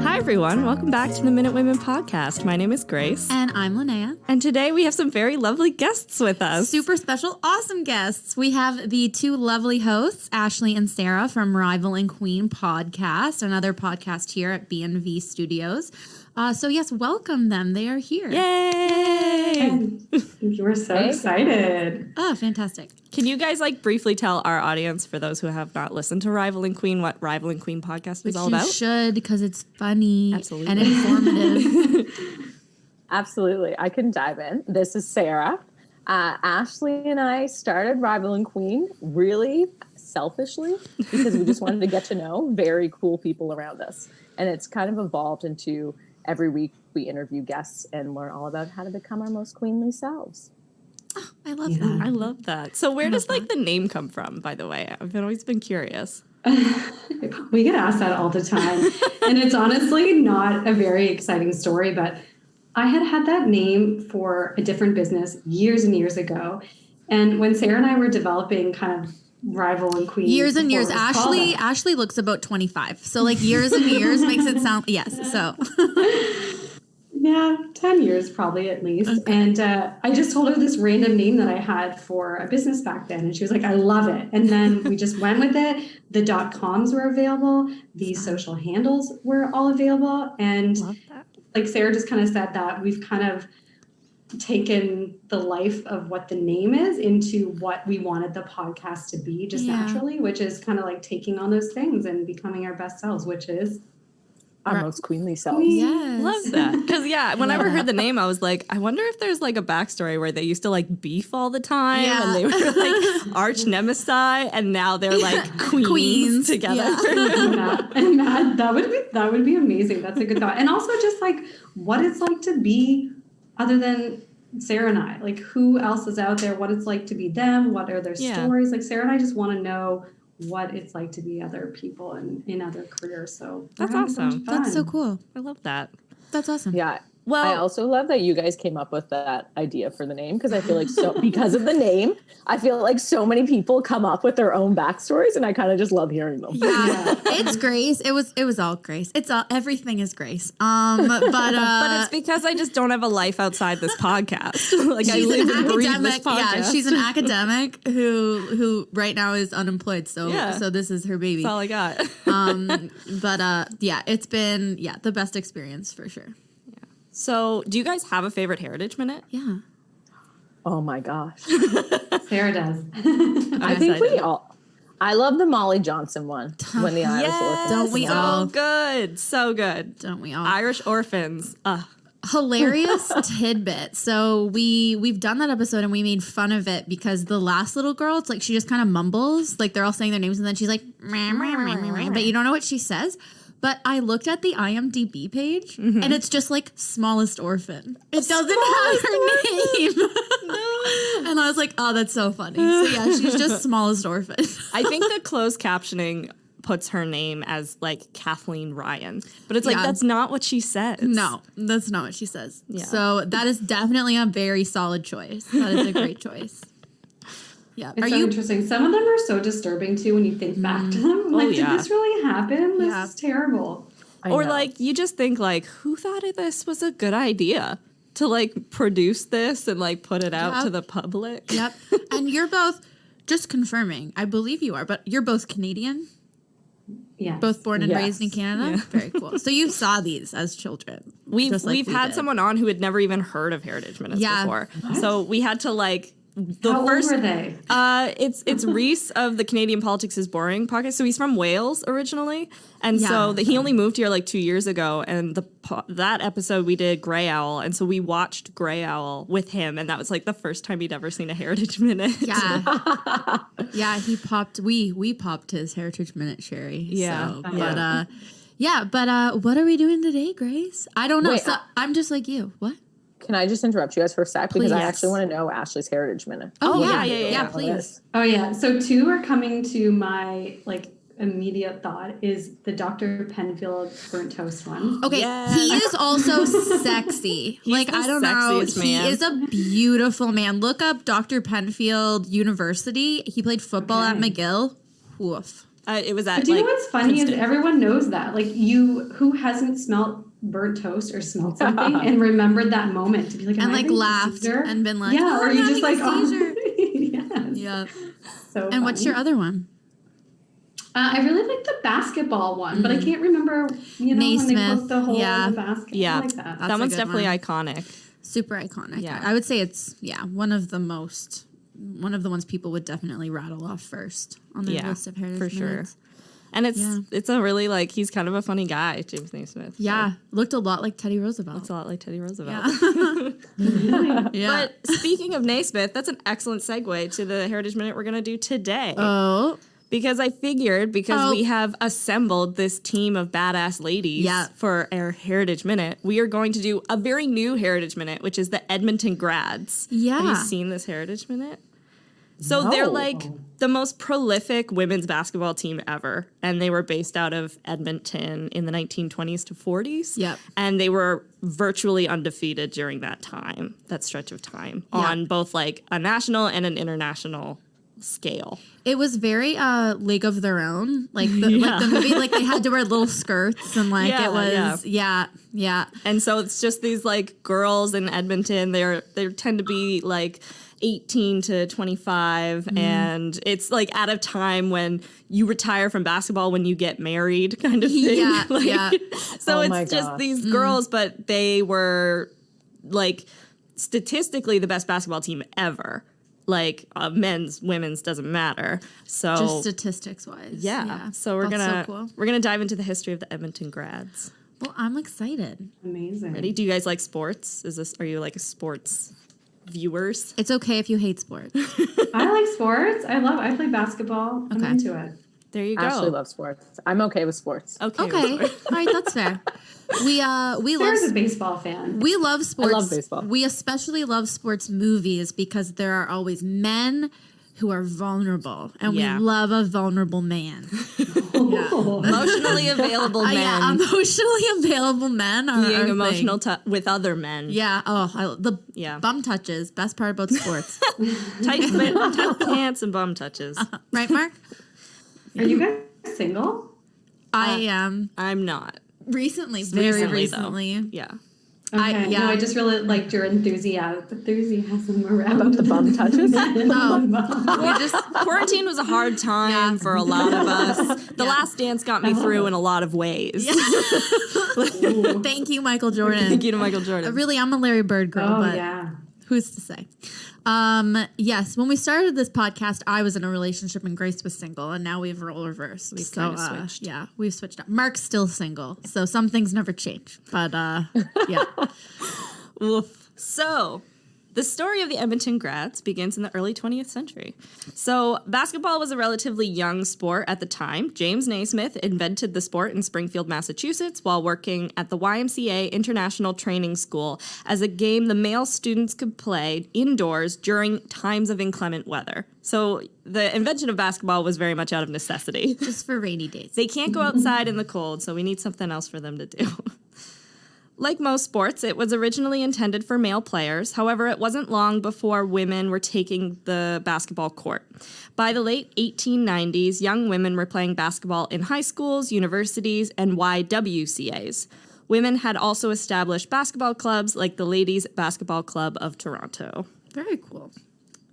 Hi, everyone. Welcome back to the Minute Women podcast. My name is Grace. And I'm Linnea. And today we have some very lovely guests with us. Super special, awesome guests. We have the two lovely hosts, Ashley and Sarah from Rival and Queen podcast, another podcast here at B&V Studios. So yes, welcome them. They are here. Yay! We're so excited. Oh, fantastic. Can you guys briefly tell our audience, for those who have not listened to Rival and Queen, what Rival and Queen podcast is all about? You should, because it's funny Absolutely. and informative. Absolutely. I can dive in. This is Sarah. Ashley and I started Rival and Queen really selfishly because we just wanted to get to know very cool people around us. And it's kind of evolved into every week we interview guests and learn all about how to become our most queenly selves. Oh, I love that. I love that. So where does the name come from, by the way? I've always been curious. We get asked that all the time. And it's honestly not a very exciting story, but I had that name for a different business years and years ago. And when Sarah and I were developing kind of Rival and Queen. Years and years. Ashley looks about 25. So years and years makes it sound, yes. So. Yeah, 10 years probably at least. Okay. And I just told her this random name that I had for a business back then. And she was like, I love it. And then we just went with it. The .coms were available. The social handles were all available. And like Sarah just kind of said that we've kind of taken the life of what the name is into what we wanted the podcast to be just naturally, which is kind of like taking on those things and becoming our best selves, which is our most queenly selves. Yes. Love that. Because whenever I heard the name, I was like, I wonder if there's a backstory where they used to beef all the time and they were arch nemesis, and now they're queens together. Yeah. And that would be amazing. That's a good thought. And also just what it's like to be other than Sarah and I, who else is out there, what it's like to be them, what are their stories. Sarah and I just want to know what it's like to be other people in other careers. So that's awesome. That's so cool. I love that. That's awesome. Yeah. Well, I also love that you guys came up with that idea for the name because I feel because of the name, I feel like so many people come up with their own backstories and I kind of just love hearing them. Yeah. It's Grace. It was all Grace. Everything is Grace. But it's because I just don't have a life outside this podcast. I live and breathe this podcast. Yeah, she's an academic who right now is unemployed. So this is her baby. That's all I got. It's been the best experience for sure. So, do you guys have a favorite Heritage Minute? Yeah. Oh my gosh. Sarah does. I think we all. I love the Molly Johnson one when the Irish orphans. Don't we all? So good. Don't we all? Irish orphans. Hilarious tidbit. So we've done that episode and we made fun of it because the last little girl, it's she just kind of mumbles, they're all saying their names and then she's like, meh, meh, meh, meh, meh, but you don't know what she says. But I looked at the IMDb page, and it's just smallest orphan. It doesn't have her name. No. And I was like, oh, that's so funny. So yeah, she's just smallest orphan. I think the closed captioning puts her name as Kathleen Ryan. But it's that's not what she says. No, that's not what she says. Yeah. So that is definitely a very solid choice. That is a great choice. Yeah. It's interesting. Some of them are so disturbing too when you think back to them. Did this really happen? This is terrible. Or you just think who thought this was a good idea to produce this and put it out to the public? Yep. And you're both, just confirming, I believe you are, but you're both Canadian? Yeah. Both born and raised in Canada? Yeah. Very cool. So you saw these as children. We've had someone on who had never even heard of Heritage Minutes before. What? So we had to How old were they? It's Reese of the Canadian Politics is Boring podcast. So he's from Wales originally, and so he only moved here 2 years ago. And that episode we did Grey Owl, and so we watched Grey Owl with him, and that was the first time he'd ever seen a Heritage Minute. Yeah, yeah. He popped. We popped his Heritage Minute, Sherry. Yeah, so, but what are we doing today, Grace? I don't know. So I'm just like you. What? Can I just interrupt you guys for a sec? Because I actually want to know Ashley's Heritage Minute. Oh, yeah, please. Oh, yeah. So 2 are coming to my, immediate thought is the Dr. Penfield burnt toast one. Okay, he is also sexy. I don't know. Man. He is a beautiful man. Look up Dr. Penfield University. He played football at McGill. Woof. It was at But do you know like, what's funny Princeton. is everyone knows that. Like who hasn't smelt burnt toast or smelled something and remembered that moment to be like, And like laughed and been like, yeah, oh, or I'm you just like, having a seizure. yes. Yeah. So And what's your other one? I really like the basketball one, but I can't remember, when they Naismith, poke the hole yeah. in the basket. Yeah, I like that. that a one's good definitely one. iconic. Super iconic. Yeah. I would say it's one of the ones people would definitely rattle off first on their list of heritage for sure. minutes. And it's a really like, he's kind of a funny guy, James Naismith. Yeah, looked a lot like Teddy Roosevelt. It's a lot like Teddy Roosevelt. Yeah. But speaking of Naismith, that's an excellent segue to the Heritage Minute we're going to do today. Oh. Because I figured, we have assembled this team of badass ladies for our Heritage Minute, we are going to do a very new Heritage Minute, which is the Edmonton Grads. Yeah. Have you seen this Heritage Minute? So they're like the most prolific women's basketball team ever. And they were based out of Edmonton in the 1920s to 40s. Yep. And they were virtually undefeated during that stretch of time, on both like a national and an international scale. It was very League of Their Own, like the movie, like they had to wear little skirts and like it was yeah. And so it's just these like girls in Edmonton. They tend to be like 18 to 25, and it's like at a time when you retire from basketball when you get married, kind of thing. Yeah. So it's just these girls, but they were like statistically the best basketball team ever. Like men's, women's doesn't matter. So just statistics wise. Yeah. So we're gonna dive into the history of the Edmonton Grads. Well, I'm excited. Amazing. Ready? Do you guys like sports? Are you like a sports viewers? It's okay if you hate sports. I like sports. I play basketball. I'm into it. There you go. Ashley loves sports. I'm okay with sports. Okay. All right, that's fair. We Sarah's a baseball fan. We love sports. I love baseball. We especially love sports movies because there are always men who are vulnerable, and we love a vulnerable man. Emotionally available men. Yeah, emotionally available men are being emotional with other men. Yeah. Oh, bum touches. Best part about sports. tight pants and bum touches. Right, Mark? Are you guys single? I am. I'm not. Very recently. Though. Yeah. Okay. No, I just really liked your enthusiasm around About the bum touches. Quarantine was a hard time for a lot of us. The Last Dance got me through in a lot of ways. Thank you, Michael Jordan. Thank you to Michael Jordan. Really, I'm a Larry Bird girl, but yeah. Who's to say? Yes, when we started this podcast, I was in a relationship and Grace was single, and now we've role reversed. We've kind of switched. Yeah, we've switched up. Mark's still single, so some things never change. But yeah. Oof. So, the story of the Edmonton Grads begins in the early 20th century. So, basketball was a relatively young sport at the time. James Naismith invented the sport in Springfield, Massachusetts, while working at the YMCA International Training School as a game the male students could play indoors during times of inclement weather. So, the invention of basketball was very much out of necessity. Just for rainy days. They can't go outside in the cold, so we need something else for them to do. Like most sports, it was originally intended for male players. However, it wasn't long before women were taking the basketball court. By the late 1890s, young women were playing basketball in high schools, universities, and YWCAs. Women had also established basketball clubs like the Ladies Basketball Club of Toronto. Very cool.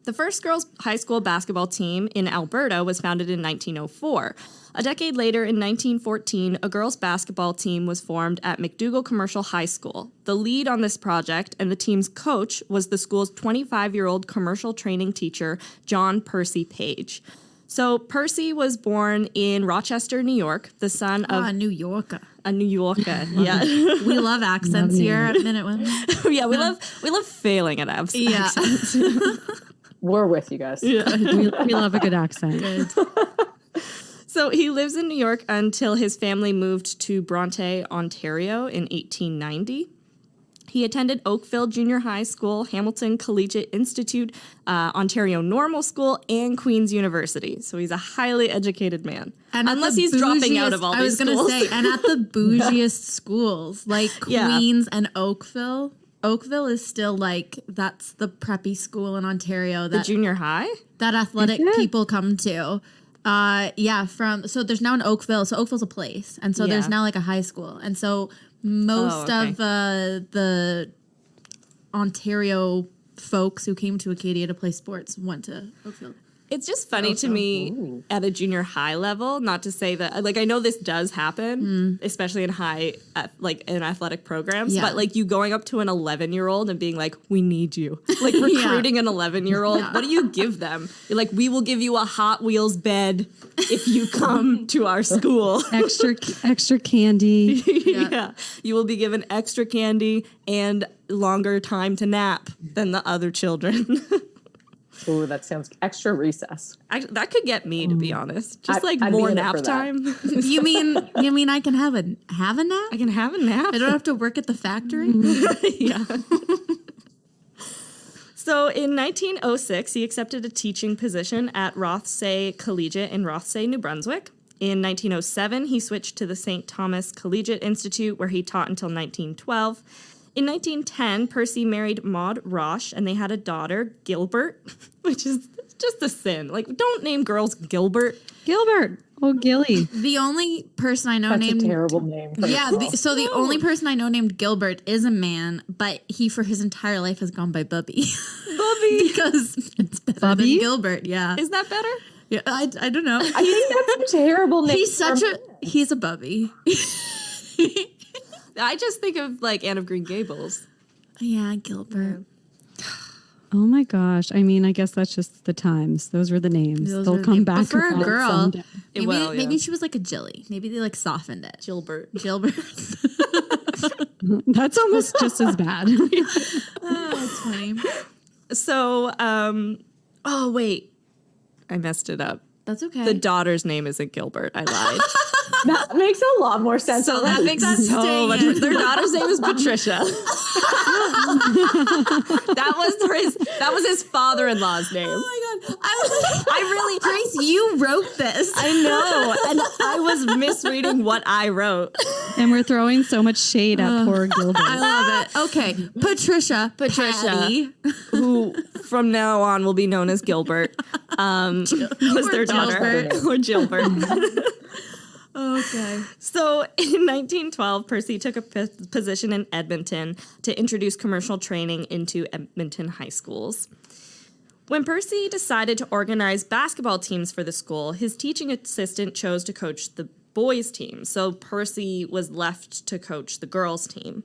The first girls' high school basketball team in Alberta was founded in 1904. A decade later, in 1914, a girls' basketball team was formed at McDougall Commercial High School. The lead on this project and the team's coach was the school's 25-year-old commercial training teacher, John Percy Page. So Percy was born in Rochester, New York, the son of... a New Yorker. A New Yorker, yeah. We love accents here at Minute Women. Yeah, we love failing at accents. We're with you guys. Yeah. we love a good accent. Good. So he lives in New York until his family moved to Bronte, Ontario in 1890. He attended Oakville Junior High School, Hamilton Collegiate Institute, Ontario Normal School, and Queen's University. So he's a highly educated man. And unless he's dropping out of all these schools. I was going to say, and at the bougiest schools, like Queen's and Oakville. Oakville is still like, that's the preppy school in Ontario. The junior high? That athletic people come to. So there's now an Oakville. So Oakville's a place. And so there's now like a high school. And so most of the Ontario folks who came to Acadia to play sports went to Oakville. It's just funny to me at a junior high level, not to say that, like, I know this does happen, especially in in athletic programs, but like you going up to an 11-year-old and being like, we need you, like recruiting an 11-year-old. What do you give them? You're like, we will give you a Hot Wheels bed if you come to our school. Extra candy. Yeah. You will be given extra candy and longer time to nap than the other children. Oh, that sounds extra recess. That could get me, to be honest. Just I'd more be in it nap for that. time. You mean I can have a nap? I can have a nap. I don't have to work at the factory? Yeah. So in 1906, he accepted a teaching position at Rothsay Collegiate in Rothsay, New Brunswick. In 1907, he switched to the St. Thomas Collegiate Institute, where he taught until 1912. In 1910, Percy married Maud Roche, and they had a daughter, Gilbert, which is just a sin. Like, don't name girls Gilbert. Gilbert. Oh, Gilly. The only person I know That's named... a terrible name. For Yeah, the only person I know named Gilbert is a man, but he for his entire life has gone by Bubby. Bubby. Because it's better Bubby? than Gilbert, yeah. Is that better? Yeah, I don't know. I think that's a terrible name. He's a Bubby. I just think of, like, Anne of Green Gables. Yeah, Gilbert. Oh my gosh. I mean, I guess that's just the times. Those were the names. Those They'll were the come names. back But for a around girl, someday. maybe she was like a Jilly. Maybe they like softened it. Gilbert. Gilbert. That's almost just as bad. Oh, that's funny. So, oh, wait. I messed it up. That's okay. The daughter's name isn't Gilbert. I lied. That makes a lot more sense. So that makes so much. Their daughter's name is Patricia. that was his father-in-law's name. Oh my god! Grace, you wrote this. I know, and I was misreading what I wrote. And we're throwing so much shade at poor Gilbert. I love it. Okay, Patricia, Patty. Who from now on will be known as Gilbert, was their daughter, or Gilbert. Okay. So in 1912, Percy took a position in Edmonton to introduce commercial training into Edmonton high schools. When Percy decided to organize basketball teams for the school, his teaching assistant chose to coach the boys' team. So Percy was left to coach the girls' team.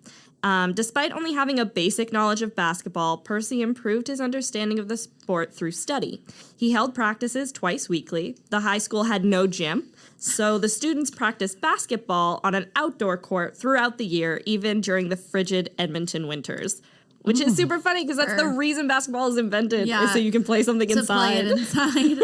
Despite only having a basic knowledge of basketball, Percy improved his understanding of the sport through study. He held practices twice weekly. The high school had no gym, so the students practiced basketball on an outdoor court throughout the year, even during the frigid Edmonton winters. Which is super funny because that's the reason basketball is invented, is so you can play something inside. Play it inside.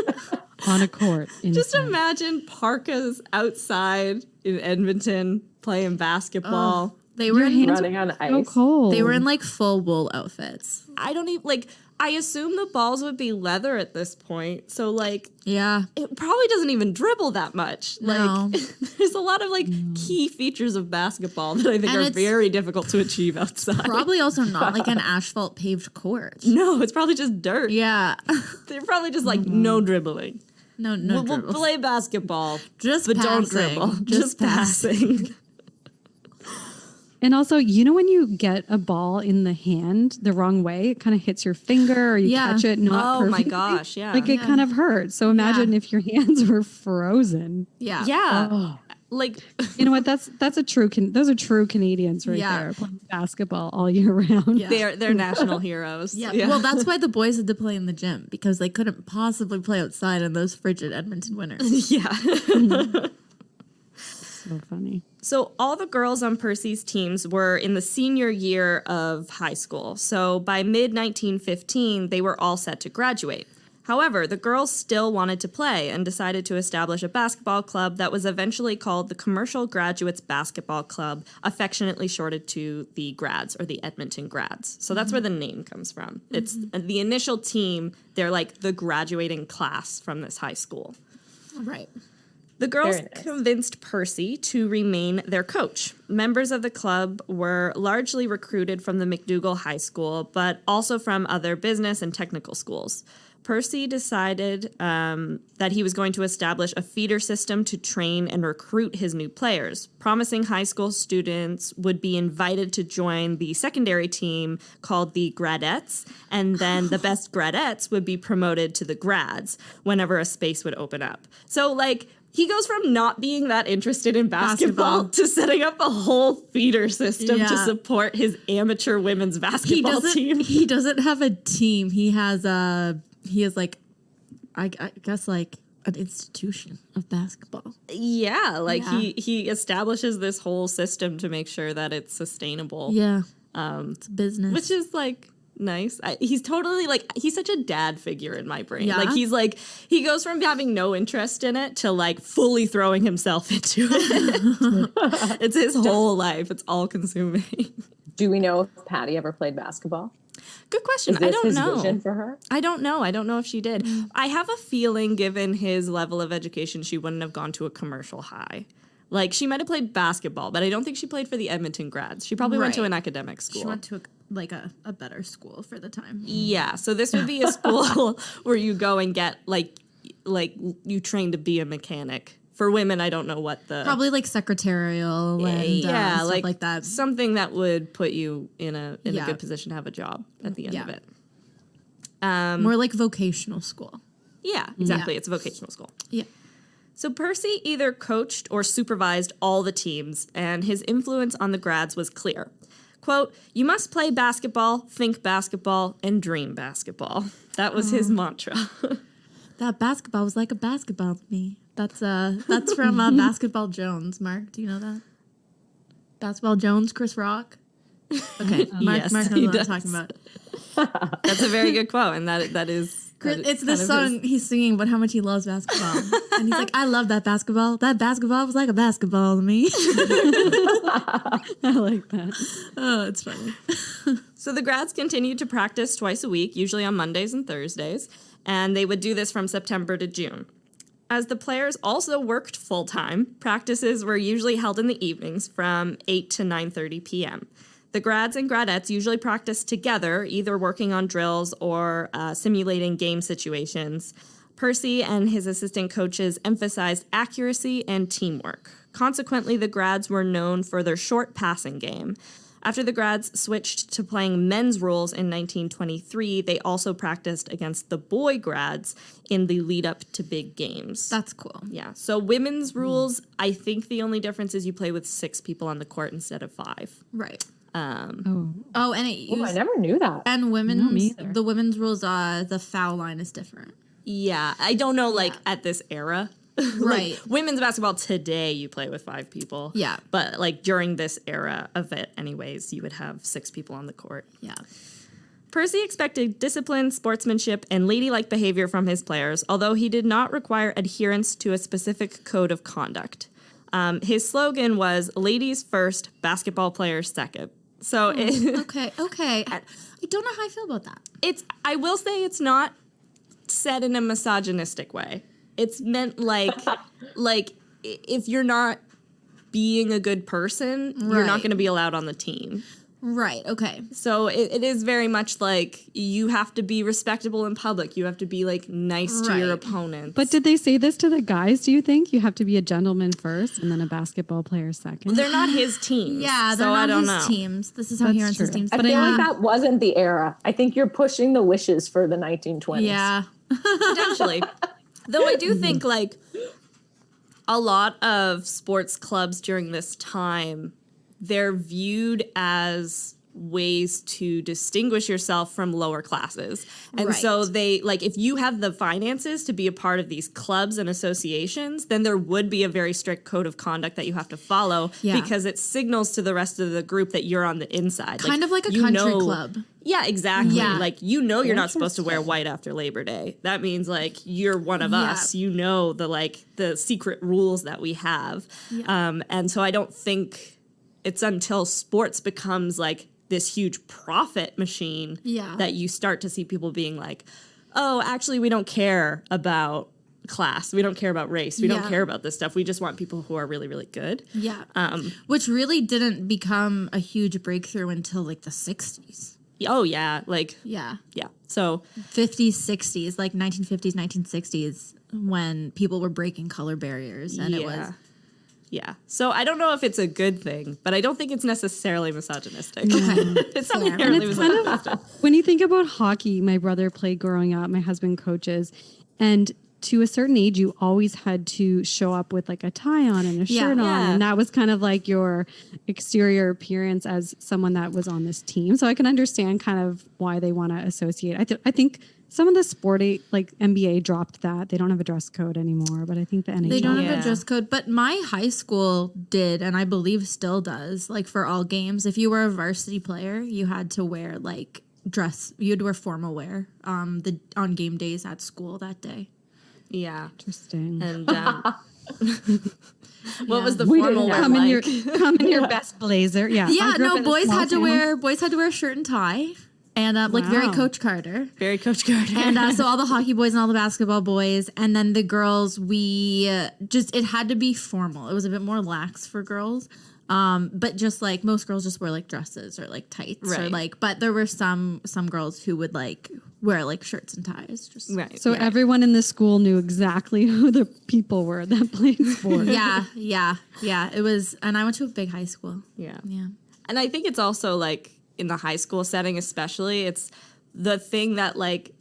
On a court. Just imagine parkas outside in Edmonton playing basketball. They were running on ice. So cold. They were in like full wool outfits. I don't even I assume the balls would be leather at this point. So Yeah. it probably doesn't even dribble that much. No. There's a lot of key features of basketball that I think are very difficult to achieve outside. Probably also not like an asphalt paved court. No, it's probably just dirt. Yeah. They're probably just no dribbling. No, We'll play basketball, Just but passing. don't dribble. Just passing. And also, when you get a ball in the hand the wrong way, it kind of hits your finger or you catch it not Oh my perfectly. gosh, yeah. It kind of hurts. So imagine if your hands were frozen. Yeah. Yeah. Oh. You know what? That's a true. Those are true Canadians right there, playing basketball all year round. Yeah. They're national heroes. Yeah. Well, that's why the boys had to play in the gym because they couldn't possibly play outside in those frigid Edmonton winters. Yeah. So funny. So all the girls on Percy's teams were in the senior year of high school. So by mid-1915, they were all set to graduate. However, the girls still wanted to play and decided to establish a basketball club that was eventually called the Commercial Graduates Basketball Club, affectionately shortened to the Grads or the Edmonton Grads. So that's where the name comes from. It's the initial team. They're like the graduating class from this high school. Right. The girls convinced Percy to remain their coach. Members of the club were largely recruited from the McDougall High School, but also from other business and technical schools. Percy decided that he was going to establish a feeder system to train and recruit his new players. Promising high school students would be invited to join the secondary team called the Gradettes, and then the best Gradettes would be promoted to the Grads whenever a space would open up. So, like, he goes from not being that interested in basketball to setting up a whole feeder system to support his amateur women's basketball team. He doesn't have a team. He has like, I guess, like an institution of basketball. Yeah, like he establishes this whole system to make sure that it's sustainable. Yeah, it's a business, which is like nice. He's totally like, he's such a dad figure in my brain. Like he goes from having no interest in it to like fully throwing himself into it. It's his whole life. It's all consuming. Do we know if Patty ever played basketball? Good question. Is this I don't his know. Vision for her? I don't know. I don't know if she did. I have a feeling, given his level of education, she wouldn't have gone to a commercial high. Like, she might have played basketball, but I don't think she played for the Edmonton Grads. She probably went to an academic school. She went to a better school for the time. Yeah, so this would be a school where you go and get like you train to be a mechanic. For women, I don't know what the probably like secretarial and stuff like that. Something that would put you in a good position to have a job at the end of it. More like vocational school. Yeah, exactly. It's a vocational school. Yeah. So Percy either coached or supervised all the teams, and his influence on the Grads was clear. Quote, "You must play basketball, think basketball, and dream basketball." That was his mantra. That basketball was like a basketball to me. That's from Basketball Jones. Mark, do you know that? Basketball Jones, Chris Rock. Okay, Mark knows what I'm talking about. That's a very good quote, and that is. It's this song he's singing about how much he loves basketball. And he's like, I love that basketball. That basketball was like a basketball to me. I like that. Oh, it's funny. So the Grads continued to practice twice a week, usually on Mondays and Thursdays, and they would do this from September to June. As the players also worked full-time, practices were usually held in the evenings from 8 to 9:30 p.m. The Grads and Gradettes usually practiced together, either working on drills or simulating game situations. Percy and his assistant coaches emphasized accuracy and teamwork. Consequently, the Grads were known for their short passing game. After the Grads switched to playing men's rules in 1923, they also practiced against the boy Grads in the lead up to big games. That's cool. Yeah. So women's rules, I think the only difference is you play with 6 people on the court instead of 5. Right. Um, I never knew that. And the women's rules, the foul line is different. Yeah. I don't know, at this era. Right. Women's basketball today, you play with 5 people. Yeah. But during this era of it, anyways, you would have 6 people on the court. Yeah. Percy expected discipline, sportsmanship, and ladylike behavior from his players, although he did not require adherence to a specific code of conduct. His slogan was "Ladies first, basketball players second." So okay. I don't know how I feel about that. I will say it's not said in a misogynistic way. It's meant like if you're not being a good person, you're not going to be allowed on the team. Right. Okay. So it is very much like you have to be respectable in public. You have to be nice to your opponents. But did they say this to the guys? Do you think you have to be a gentleman first and then a basketball player second? Well, they're not his teams. Yeah, they're not his teams. This is how he runs his teams. I feel like that wasn't the era. I think you're pushing the wishes for the 1920s. Yeah, potentially. Though I do think a lot of sports clubs during this time, they're viewed as ways to distinguish yourself from lower classes. And so they, if you have the finances to be a part of these clubs and associations, then there would be a very strict code of conduct that you have to follow because it signals to the rest of the group that you're on the inside. Kind of like a country club. Yeah, exactly. Yeah. You're not supposed to wear white after Labor Day. That means you're one of us. You know the secret rules that we have. Yeah. And so I don't think it's until sports becomes this huge profit machine that you start to see people being oh, actually we don't care about class. We don't care about race. We don't care about this stuff. We just want people who are really, really good. Yeah. Which really didn't become a huge breakthrough until the 60s. Oh, yeah. Like, Yeah. yeah. So 50s, 60s, like 1950s, 1960s, when people were breaking color barriers. And it was. Yeah. So I don't know if it's a good thing, but I don't think it's necessarily misogynistic. It's not inherently misogynistic. When you think about hockey, my brother played growing up, my husband coaches, and to a certain age, you always had to show up with like a tie on and a shirt on. And that was kind of like your exterior appearance as someone that was on this team. So I can understand kind of why they want to associate. I think some of the sporty, like NBA dropped that. They don't have a dress code anymore, but I think the NHL. They don't have a dress code, but my high school did, and I believe still does, like for all games. If you were a varsity player, you had to wear like you had to wear formal wear on game days at school that day. Yeah. Interesting. And what was the formal wear come like? Come in your best blazer. Yeah. Yeah, no, boys had to wear a shirt and tie. And like very Coach Carter. Very Coach Carter. And so all the hockey boys and all the basketball boys. And then the girls, it had to be formal. It was a bit more lax for girls. But just like most girls just wear like dresses or like tights or like, but there were some girls who would like wear like shirts and ties. Just So everyone in the school knew exactly who the people were that played sports. Yeah. It was, and I went to a big high school. Yeah. Yeah. And I think it's also like in the high school setting, especially, it's the thing that like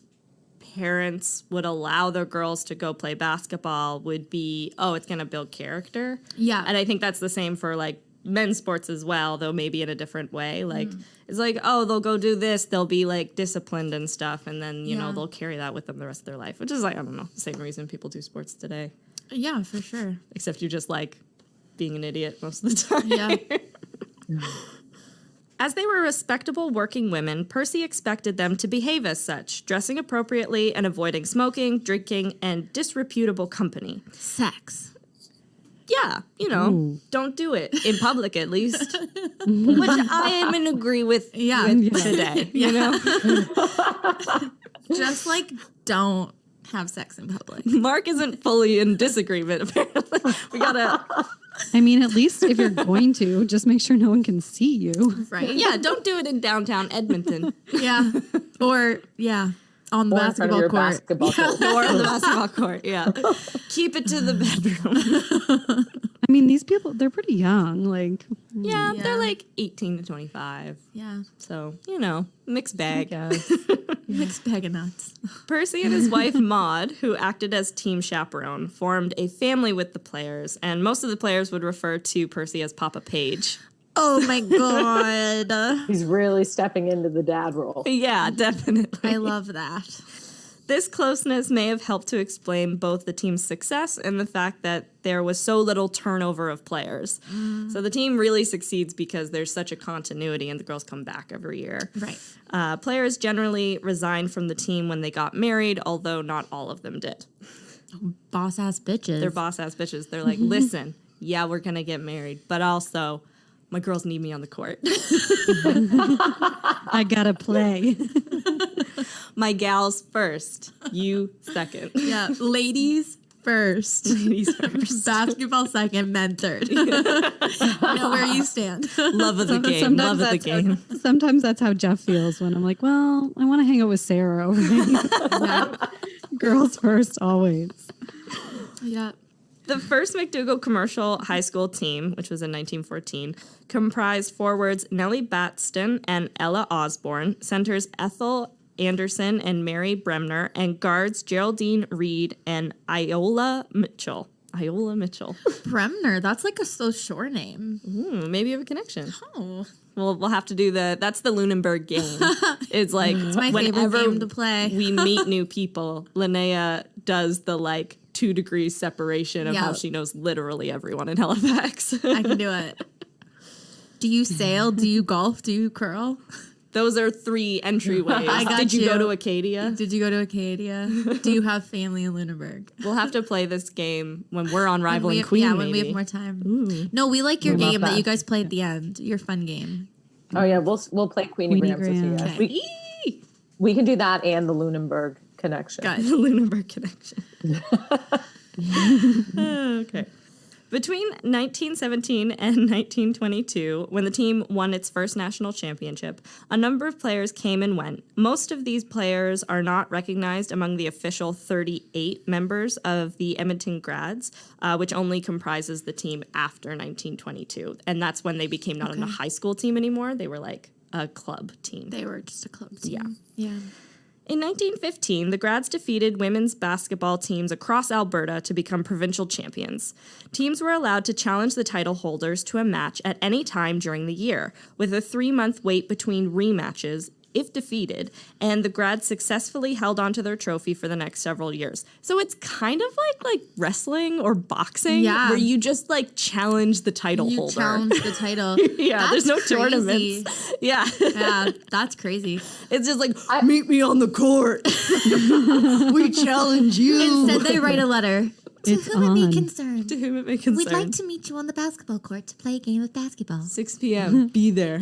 parents would allow their girls to go play basketball would be, it's going to build character. Yeah. And I think that's the same for like men's sports as well, though maybe in a different way. Like it's like, they'll go do this, they'll be like disciplined and stuff, and then you know they'll carry that with them the rest of their life, which is like, I don't know, the same reason people do sports today. Yeah, for sure. Except you just like being an idiot most of the time. Yeah. As they were respectable working women, Percy expected them to behave as such, dressing appropriately and avoiding smoking, drinking, and disreputable company. Sex. Yeah, don't do it in public at least, which I am in agree with today, you know? Just like don't have sex in public. Mark isn't fully in disagreement, apparently. We gotta... I mean, at least if you're going to, just make sure no one can see you. Right. Yeah, don't do it in downtown Edmonton. Yeah. Or, on the basketball court. Or on the basketball court, yeah. Keep it to the bedroom. I mean, these people, they're pretty young. Like, yeah, they're like 18 to 25. Yeah. So, mixed bag. Mixed bag of nuts. Percy and his wife, Maud, who acted as team chaperone, formed a family with the players, and most of the players would refer to Percy as Papa Page. Oh my God. He's really stepping into the dad role. Yeah, definitely. I love that. This closeness may have helped to explain both the team's success and the fact that there was so little turnover of players. So the team really succeeds because there's such a continuity and the girls come back every year. Right. Players generally resigned from the team when they got married, although not all of them did. Boss ass bitches. They're boss ass bitches. They're like, listen, we're going to get married, but also my girls need me on the court. I gotta play. My gals first, you second. Yeah, ladies first. Ladies first. Basketball second, men third. Know where you stand. Love of the game. Love of the game. Sometimes that's how Jeff feels when I'm like, well, I want to hang out with Sarah over here. Girls first, always. Yeah. The first McDougal commercial high school team, which was in 1914, comprised forwards Nellie Batston and Ella Osborne, centers Ethel Anderson and Mary Bremner, and guards Geraldine Reed and Iola Mitchell. Bremner, that's like a so short name. Maybe you have a connection. Oh. Well, we'll have to do that's the Lunenburg game. It's like It's my favorite whenever game to play. we meet new people, Linnea does the 2 degrees separation of how she knows literally everyone in Halifax. I can do it. Do you sail? Do you golf? Do you curl? Those are 3 entryways. I got Did you go you. to Acadia? Did you go to Acadia? Do you have family in Lunenburg? We'll have to play this game when we're on Rival and Queen. Yeah, maybe. when we have more time. Ooh. No, we like your game that you guys play at the end. Your fun game. Oh yeah, we'll play Queenie Grams with you guys. Okay. We can do that and the Lunenburg connection. The Lunenburg connection. Okay. Between 1917 and 1922, when the team won its first national championship, a number of players came and went. Most of these players are not recognized among the official 38 members of the Edmonton Grads, which only comprises the team after 1922. And that's when they became not a high school team anymore. They were like a club team. They were just a club team. Yeah. In 1915, the Grads defeated women's basketball teams across Alberta to become provincial champions. Teams were allowed to challenge the title holders to a match at any time during the year, with a 3-month wait between rematches if defeated, and the Grads successfully held onto their trophy for the next several years. So it's kind of like wrestling or boxing, where you just like challenge the title holder. You challenge the title. There's no tournaments. Yeah, that's crazy. It's just like, meet me on the court. We challenge you. Instead, they write a letter. To whom it may concern. To whom it may concern. We'd like to meet you on the basketball court to play a game of basketball. 6 p.m. Be there.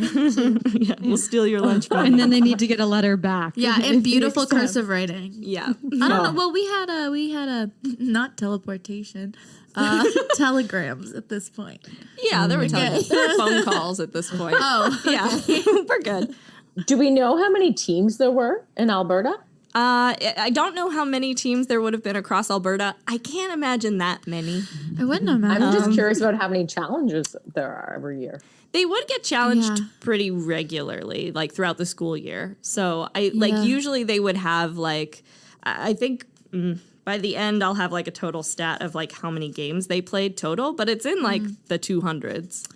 We'll steal your lunch money. And then they need to get a letter back. Yeah, in beautiful cursive writing. Yeah. I don't know. Well, we had a not teleportation, telegrams at this point. Yeah, there were phone calls at this point. Oh, yeah. We're good. Do we know how many teams there were in Alberta? I don't know how many teams there would have been across Alberta. I can't imagine that many. I wouldn't imagine. I'm just curious about how many challenges there are every year. They would get challenged pretty regularly, like throughout the school year. So usually they would have I think by the end I'll have like a total stat of like how many games they played total, but it's in like the 200s.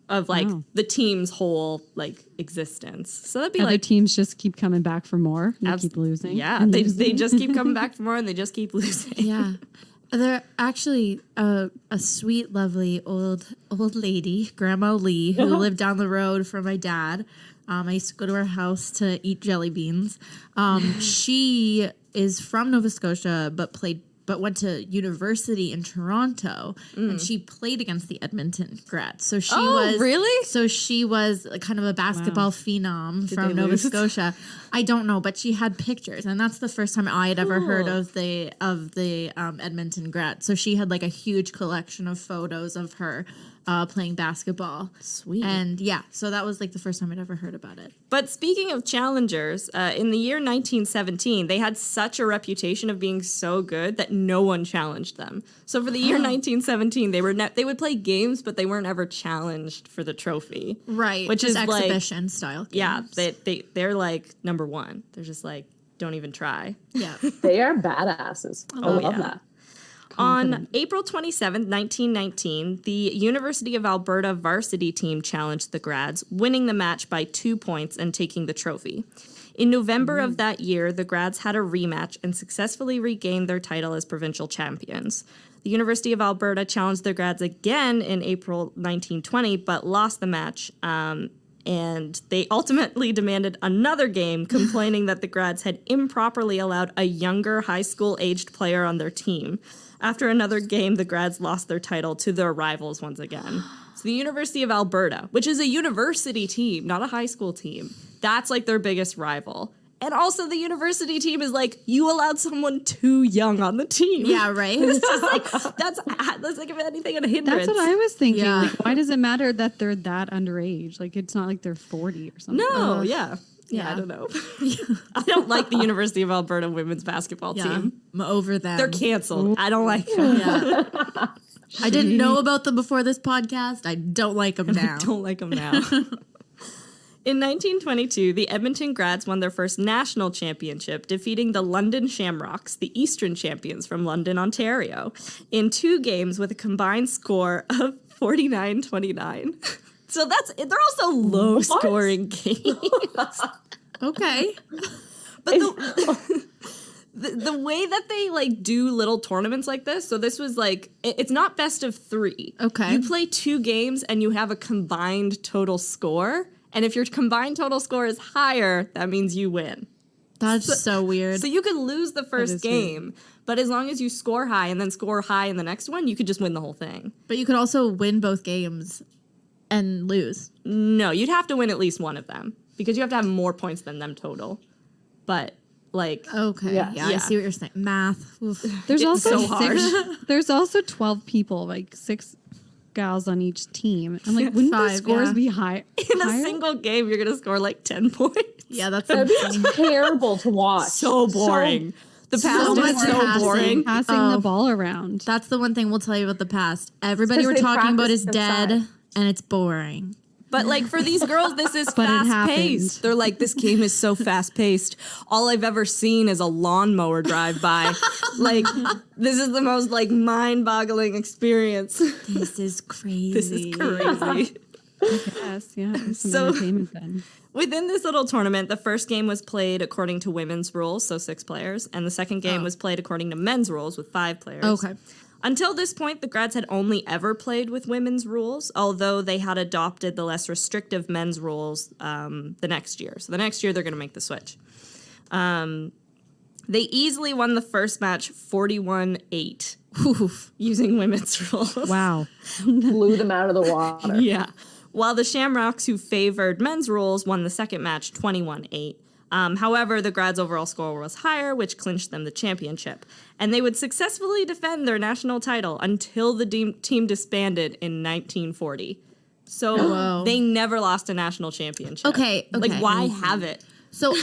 Of like the team's whole like existence. So that'd be other teams just keep coming back for more and they keep losing. Yeah, they just keep coming back for more and they just keep losing. Yeah. They're actually a sweet, lovely old lady, Grandma Lee, who lived down the road from my dad. I used to go to her house to eat jelly beans. She is from Nova Scotia, but went to university in Toronto, and she played against the Edmonton Grads. So she was really? So she was kind of a basketball phenom from Nova Scotia. I don't know, but she had pictures, and that's the first time I had ever heard of the Edmonton Grads. So she had like a huge collection of photos of her playing basketball. Sweet. And so that was like the first time I'd ever heard about it. But speaking of challengers, in the year 1917, they had such a reputation of being so good that no one challenged them. So for the year 1917, they would play games, but they weren't ever challenged for the trophy. Right. Which just is exhibition style games. Yeah, they're like number one. They're just like, don't even try. Yeah. They are badasses. I love that. On April 27, 1919, the University of Alberta varsity team challenged the Grads, winning the match by 2 points and taking the trophy. In November of that year, the Grads had a rematch and successfully regained their title as provincial champions. The University of Alberta challenged the Grads again in April 1920, but lost the match, and they ultimately demanded another game, complaining that the Grads had improperly allowed a younger high school-aged player on their team. After another game, the Grads lost their title to their rivals once again. So the University of Alberta, which is a university team, not a high school team, that's like their biggest rival. And also the university team is like, you allowed someone too young on the team. Yeah, right? It's just like, that's like, if anything, a hindrance. That's what I was thinking. Yeah. Like, why does it matter that they're that underage? Like, it's not like they're 40 or something. No, yeah, I don't know. I don't like the University of Alberta women's basketball team. I'm over them. They're canceled. I don't like them. Yeah. I didn't know about them before this podcast. I don't like them now. I don't like them now. In 1922, the Edmonton Grads won their first national championship, defeating the London Shamrocks, the Eastern champions from London, Ontario, in 2 games with a combined score of 49-29. So they're also low-scoring games. Okay. But the way that they like do little tournaments like this, so this was like, it's not best of 3. Okay. You play 2 games and you have a combined total score. And if your combined total score is higher, that means you win. That's so weird. So you could lose the first game, but as long as you score high and then score high in the next one, you could just win the whole thing. But you could also win both games and lose. No, you'd have to win at least one of them because you have to have more points than them total. But Like, Okay. Yeah. Yeah, I see what you're saying. Math. Oof. There's It's also so hard. there's also 12 people, like 6 gals on each team. I'm like, wouldn't the 5, scores yeah. be high? in a higher? single game, you're gonna score like 10 points. Yeah, that's That'd be insane. terrible to watch. So boring. The past much is so passing. boring. Passing the ball around. That's the one thing we'll tell you about the past. Everybody 'cause we're they talking about practice is dead, outside. and it's boring. But like for these girls, this is But it fast happened. paced. They're like, this game is so fast paced. All I've ever seen is a lawnmower drive by. Like, this is the most like mind boggling experience. This is crazy. This is crazy. Yes, yeah. Some So- entertainment then. Within this little tournament, the first game was played according to women's rules, so 6 players, and the second game was played according to men's rules with 5 players. Okay. Until this point, the Grads had only ever played with women's rules, although they had adopted the less restrictive men's rules the next year. So the next year, they're going to make the switch. They easily won the first match 41-8 using women's rules. Wow. Blew them out of the water. Yeah. While the Shamrocks, who favored men's rules, won the second match 21-8. However, the Grads' overall score was higher, which clinched them the championship. And they would successfully defend their national title until the team disbanded in 1940. So Whoa. they never lost a national championship. Okay, Like, okay. why have it? So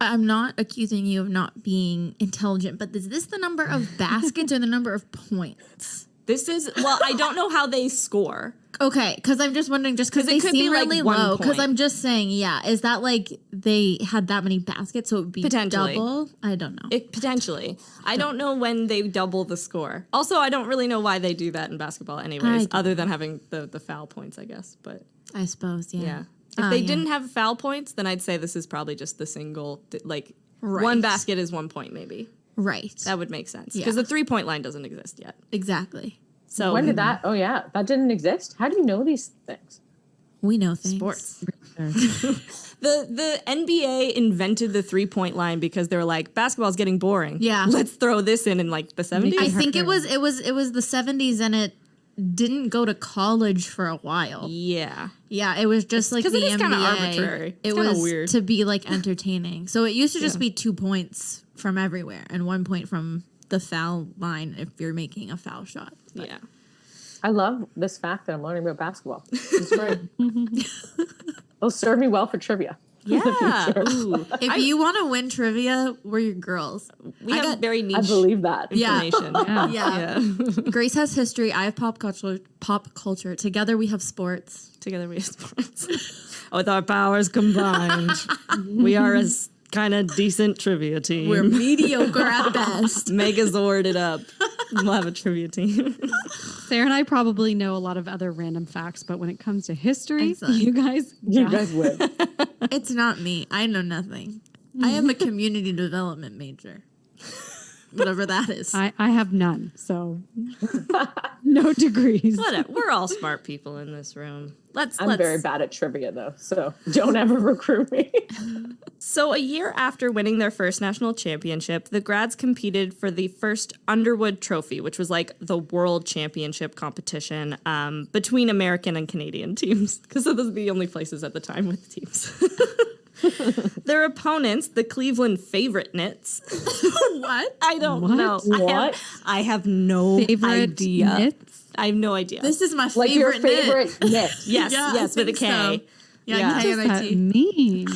I'm not accusing you of not being intelligent, but is this the number of baskets or the number of points? This is, well, I don't know how they score. Okay, because I'm just wondering, just because 'Cause it they could be, seem like, really 1 low. Because point. I'm just saying, yeah, is that like they had that many baskets, so it would be Potentially. double? I don't know. Potentially. I don't know when they double the score. Also, I don't really know why they do that in basketball anyways, other than having the foul points, I guess. But I suppose, yeah. yeah. If they didn't have foul points, then I'd say this is probably just the single, like, Right. one basket is 1 point maybe. Right. That would make sense. Yeah. Because the 3-point line doesn't exist yet. Exactly. So When did that? Oh, yeah. That didn't exist. How do you know these things? We know things. sports. The NBA invented the 3-point line because they were like, basketball's getting boring. Yeah. Let's throw this in like the 70s. I think it was the 70s, and it didn't go to college for a while. Yeah. Yeah, it was just like 'cause the it is kinda NBA. arbitrary. It It's kinda was weird. to be like entertaining. So it used to just be 2 points from everywhere and 1 point from the foul line if you're making a foul shot. But Yeah. I love this fact that I'm learning about basketball. It's great. It'll serve me well for trivia. Yeah. Ooh. if you want to win trivia, we're your girls. We have very niche I believe that. Yeah. information. Yeah. Grace has history. I have pop culture. Together we have sports. Together we have sports. With our powers combined, we are a kind of decent trivia team. We're mediocre at best. Megazord it up. We'll have a trivia team. Sarah and I probably know a lot of other random facts, but when it comes to history, Excellent. you guys, You guys would. It's not me. I know nothing. I am a community development major. Whatever that is. I have none, so no degrees. Whatever. We're all smart people in this room. Let's. I'm very bad at trivia, though, so don't ever recruit me. So a year after winning their first national championship, the Grads competed for the first Underwood Trophy, which was like the world championship competition between American and Canadian teams, because those are the only places at the time with teams. Their opponents, the Cleveland Favorite Knits. What? I don't What? know. What? I have no Favorite idea. knits? I have no idea. This is my Like your favorite knit. favorite knit. yes, Yeah, yes, I with a think K. so. Yeah, Yeah. What does that K-N-I-T. mean?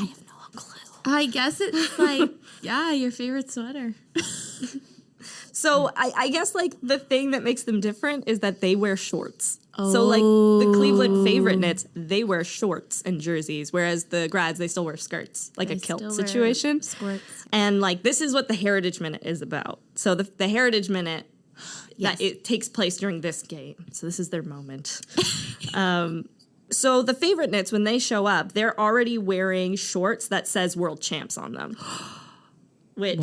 I guess it's like, yeah, your favorite sweater. So I guess like the thing that makes them different is that they wear shorts. So like the Cleveland Favorite Knits, they wear shorts and jerseys, whereas the Grads, they still wear skirts, like a kilt still wear situation. skirts. And like this is what the Heritage Minute is about. So the Heritage Minute, Yes. that it takes place during this game. So this is their moment. So the Favorite Knits, when they show up, they're already wearing shorts that says World Champs on them. Which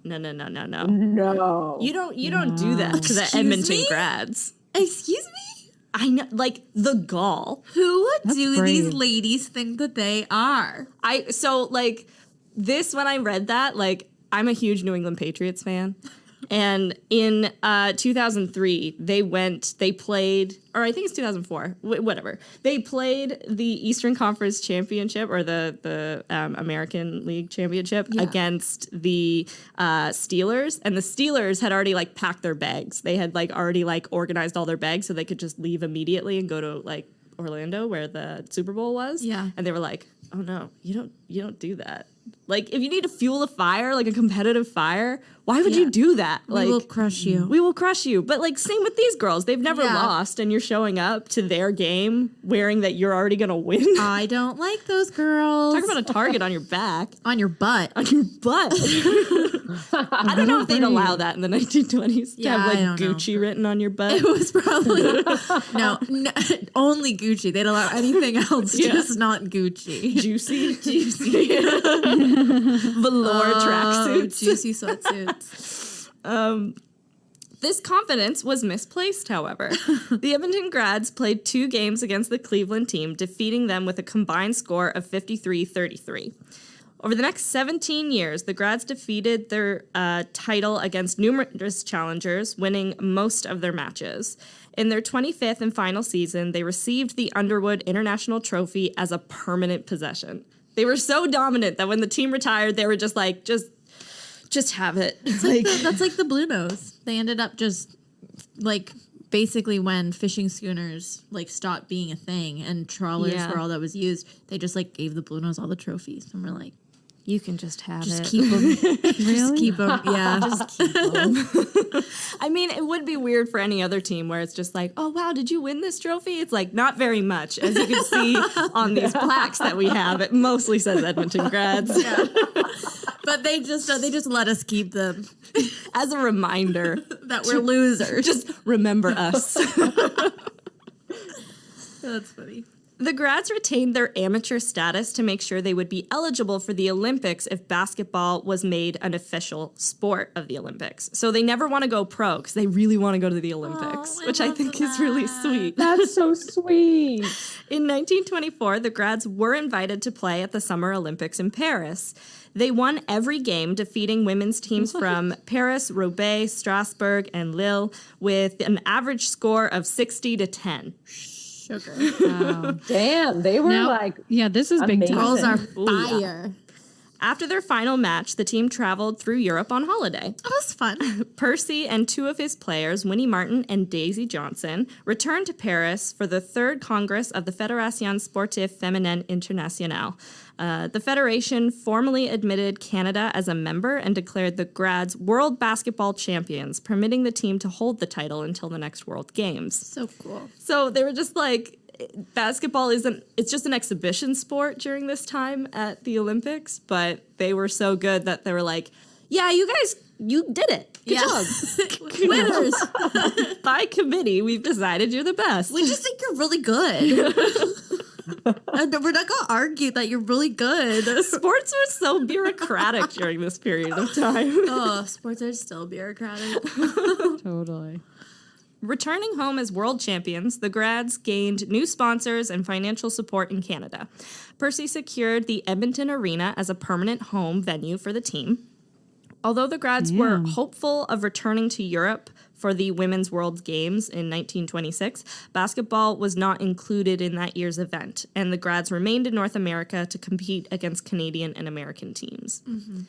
no. No. You don't do that to the Edmonton me? Grads. Excuse me? I know, like the gall. Who That's do these brave. ladies think that they are? So like this when I read that, like I'm a huge New England Patriots fan. And in 2003, they played, or I think it's 2004, whatever. They played the Eastern Conference Championship or the American League Championship against the Steelers. And the Steelers had already like packed their bags. They had like already like organized all their bags so they could just leave immediately and go to like Orlando where the Super Bowl was. Yeah. And they were like, oh no, you don't do that. Like, if you need to fuel a fire, like a competitive fire, why would you do that? Like, we will crush you. We will crush you. But, like, same with these girls. They've never lost, and you're showing up to their game wearing that you're already going to win. I don't like those girls. Talk about a target on your back. On your butt. On your butt. I don't know if they'd allow that in the 1920s to have, like, Gucci written on your butt. It was probably... no, only Gucci. They'd allow anything else, just not Gucci. Juicy. Velour tracksuits. Juicy sweatsuits. This confidence was misplaced, however. The Edmonton Grads played 2 games against the Cleveland team, defeating them with a combined score of 53-33. Over the next 17 years, the Grads defeated their title against numerous challengers, winning most of their matches. In their 25th and final season, they received the Underwood International Trophy as a permanent possession. They were so dominant that when the team retired, they were just like, just have it. That's like the Blue Nose. They ended up just like basically when fishing schooners like stopped being a thing and trawlers were all that was used, they just like gave the Blue Nose all the trophies and we're like, you can just have just it. Keep them. Just keep them. Yeah. Just keep them. I mean, it would be weird for any other team where it's just like, oh, wow, did you win this trophy? It's like, not very much. As you can see on these plaques that we have, it mostly says Edmonton Grads. Yeah. But they just let us keep them. As a reminder. That we're losers. Just remember us. That's funny. The Grads retained their amateur status to make sure they would be eligible for the Olympics if basketball was made an official sport of the Olympics. So they never want to go pro because they really want to go to the Olympics, which I think is really sweet. That's so sweet. In 1924, the Grads were invited to play at the Summer Olympics in Paris. They won every game, defeating women's teams from Paris, Roubaix, Strasbourg, and Lille with an average score of 60-10. Sugar. Wow. Damn, they were this is big amazing. time. Girls are fire. After their final match, the team traveled through Europe on holiday. That was fun. Percy and 2 of his players, Winnie Martin and Daisy Johnson, returned to Paris for the 3rd Congress of the Fédération Sportive Féminine Internationale. The federation formally admitted Canada as a member and declared the Grads world basketball champions, permitting the team to hold the title until the next World Games. So cool. So they were just like, basketball it's just an exhibition sport during this time at the Olympics, but they were so good that they were like, yeah, you guys, you did it. Good job. Winners. By committee, we've decided you're the best. We just think you're really good. And we're not going to argue that you're really good. Sports were so bureaucratic during this period of time. Oh, sports are still bureaucratic. Totally. Returning home as world champions, the Grads gained new sponsors and financial support in Canada. Percy secured the Edmonton Arena as a permanent home venue for the team. Although the Grads were hopeful of returning to Europe for the Women's World Games in 1926, basketball was not included in that year's event, and the Grads remained in North America to compete against Canadian and American teams. Mm-hmm.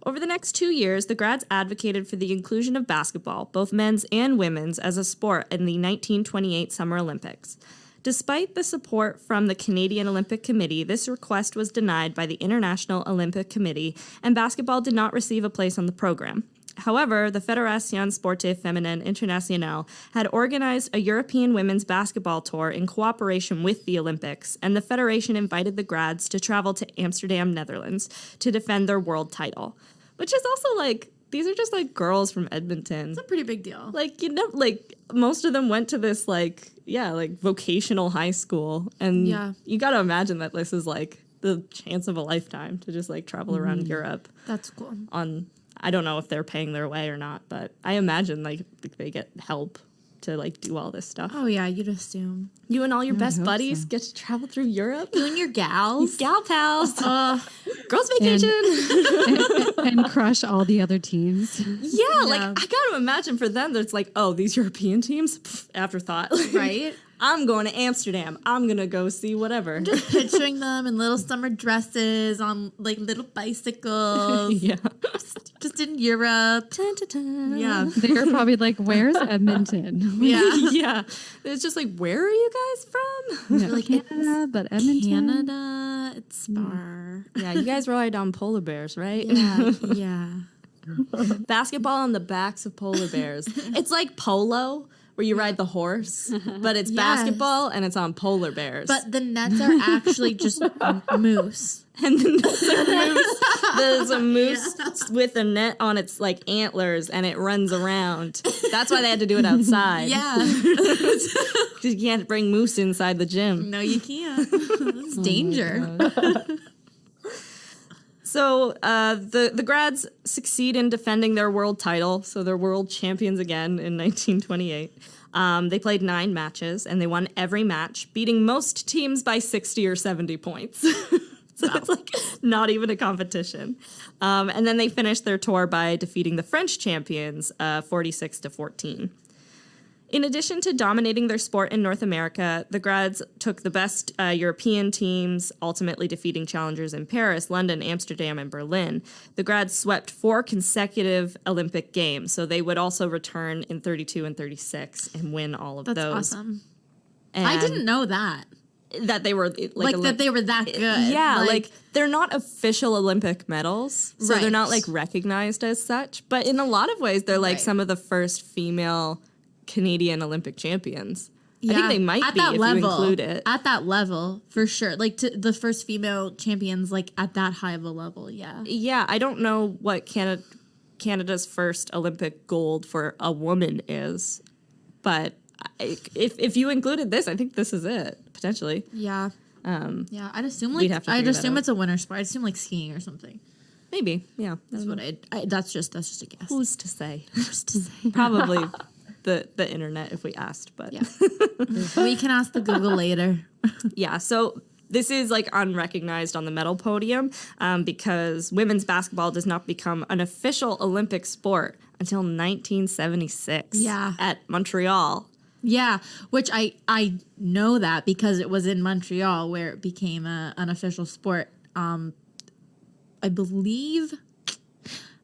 Over the next 2 years, the Grads advocated for the inclusion of basketball, both men's and women's, as a sport in the 1928 Summer Olympics. Despite the support from the Canadian Olympic Committee, this request was denied by the International Olympic Committee, and basketball did not receive a place on the program. However, the Fédération Sportive Féminine Internationale had organized a European women's basketball tour in cooperation with the Olympics, and the federation invited the Grads to travel to Amsterdam, Netherlands, to defend their world title. Which is also like, these are just like girls from Edmonton. It's a pretty big deal. Like, you know, like most of them went to this like vocational high school, and you got to imagine that this is like the chance of a lifetime to just like travel around Europe. That's cool. I don't know if they're paying their way or not, but I imagine like they get help. to like do all this stuff. Oh yeah, you'd assume. You and all your best hope buddies so. get to travel through Europe. You and your gals. Gal pals. Girls vacation. And crush all the other teams. Yeah, like I got to imagine for them that it's like, oh, these European teams, afterthought. Right? I'm going to Amsterdam. I'm going to go see whatever. Just picturing them in little summer dresses on like little bicycles. Yeah. Just in Europe. Dun, dun, dun. Yeah. They were probably like, where's Edmonton? Yeah. Yeah. It's just like, where are you guys from? Yeah, Like, Canada, but Edmonton. Canada. It's Spar. Yeah, you guys ride on polar bears, right? Yeah. Yeah. Basketball on the backs of polar bears. It's like polo, where you ride the horse, but it's basketball and it's on polar bears. But the nets are actually just moose. And then there's a moose with a net on its like antlers, and it runs around. That's why they had to do it outside. Yeah. You can't bring moose inside the gym. No, you can't. It's danger. So the Grads succeed in defending their world title. So they're world champions again in 1928. They played 9 matches, and they won every match, beating most teams by 60 or 70 points. So it's like not even a competition. And then they finished their tour by defeating the French champions 46-14. In addition to dominating their sport in North America, the Grads took the best European teams, ultimately defeating challengers in Paris, London, Amsterdam, and Berlin. The Grads swept 4 consecutive Olympic Games, so they would also return in 32 and 36 and win all of That's those. awesome. And I didn't know that. that they were like That they were that good. Yeah, like they're not official Olympic medals, so they're not like Right. recognized as such. But in a lot of ways, they're like Right. some of the first female Canadian Olympic champions. I Yeah, think they might at be that if level, you include it. At that level, for sure. Like the first female champions, like at that high of a level, yeah. Yeah, I don't know what Canada's first Olympic gold for a woman is, but if you included this, I think this is it potentially. Yeah. Yeah, I'd assume we'd like have to I'd figure that assume out. it's a winter sport. I'd assume like skiing or something. Maybe, yeah. That's what that's just a guess. Who's to say? Just to say. Probably the internet if we asked, but Yeah. We can ask the Google later. yeah. So this is like unrecognized on the medal podium because women's basketball does not become an official Olympic sport until 1976. Yeah. At Montreal. Yeah, which I know that because it was in Montreal where it became an official sport. I believe,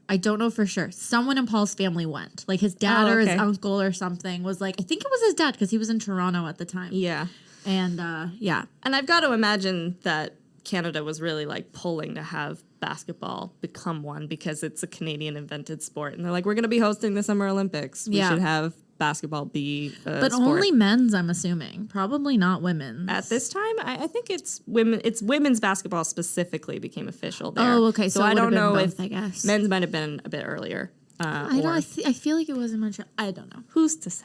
I don't know for sure. Someone in Paul's family went. Like his dad or his uncle or something was like, I think it was his dad because he was in Toronto at the time. Yeah. And yeah. And I've got to imagine that Canada was really like pulling to have basketball become one because it's a Canadian invented sport. And they're like, we're going to be hosting the Summer Olympics. We should have basketball be a But sport. only men's, I'm assuming. Probably not women's. At this time, I think it's women. It's women's basketball specifically became official there. Oh, okay. So it I would've don't been know both, if I guess. men's might have been a bit earlier. I don't. I feel like it was in Montreal. I don't know. Who's to say?